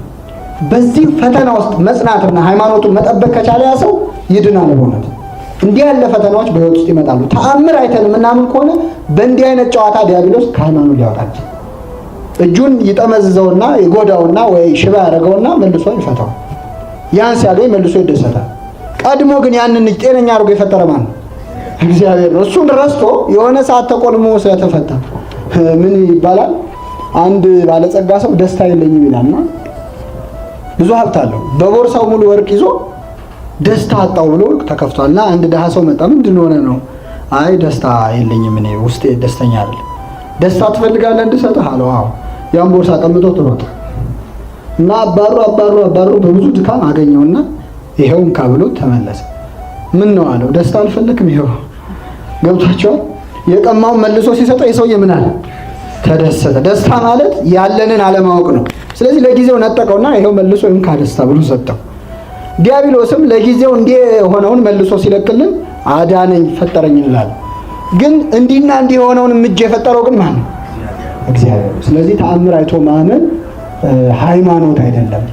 በዚህ ፈተና ውስጥ መጽናትና ሃይማኖቱን መጠበቅ ከቻለ ያ ሰው ይድናል። በእውነት እንዲህ ያለ ፈተናዎች በህይወት ውስጥ ይመጣሉ። ተአምር አይተን ምናምን ከሆነ በእንዲህ አይነት ጨዋታ ዲያብሎስ ከሃይማኖት ሊያወጣቸው እጁን ይጠመዝዘውና ይጎዳውና ወይ ሽባ ያደርገውና መልሶ ይፈታው። ያን ሲያገኝ መልሶ ይደሰታል። ቀድሞ ግን ያንን ጤነኛ አድርጎ የፈጠረ ማን ነው? እግዚአብሔር ነው። እሱን ረስቶ የሆነ ሰዓት ተቆልሞ ስለተፈታ ምን ይባላል? አንድ ባለጸጋ ሰው ደስታ የለኝም ይላልና ብዙ ሀብት አለው። በቦርሳው ሙሉ ወርቅ ይዞ ደስታ አጣው ብሎ ተከፍቷልና አንድ ደሃ ሰው መጣ። ምንድን ሆነ ነው? አይ ደስታ የለኝም እኔ ውስጤ ደስተኛ አይደለም። ደስታ ትፈልጋለህ እንድሰጥህ አለው። አዎ። ያን ቦርሳ ቀምጦ ጥሎት እና አባሩ በብዙ ድካም አገኘውና ይሄው እንካ ብሎ ተመለሰ። ምን ነው አለው? ደስታ አልፈለክም? ይሄው ገብቷቸዋል። የቀማውን መልሶ ሲሰጠው የሰውዬ ምን አለ? ተደሰተ። ደስታ ማለት ያለንን አለማወቅ ነው። ስለዚህ ለጊዜው ነጠቀውና ይሄው መልሶ እንካ ደስታ ብሎ ሰጠው። ዲያብሎስም ለጊዜው እንዲህ የሆነውን መልሶ ሲለቅልን አዳነኝ ፈጠረኝ እንላለን። ግን እንዲህና እንዲህ የሆነውን እጅ የፈጠረው ግን ማን ነው? እግዚአብሔር። ስለዚህ ተአምር አይቶ ማመን ሃይማኖት አይደለም።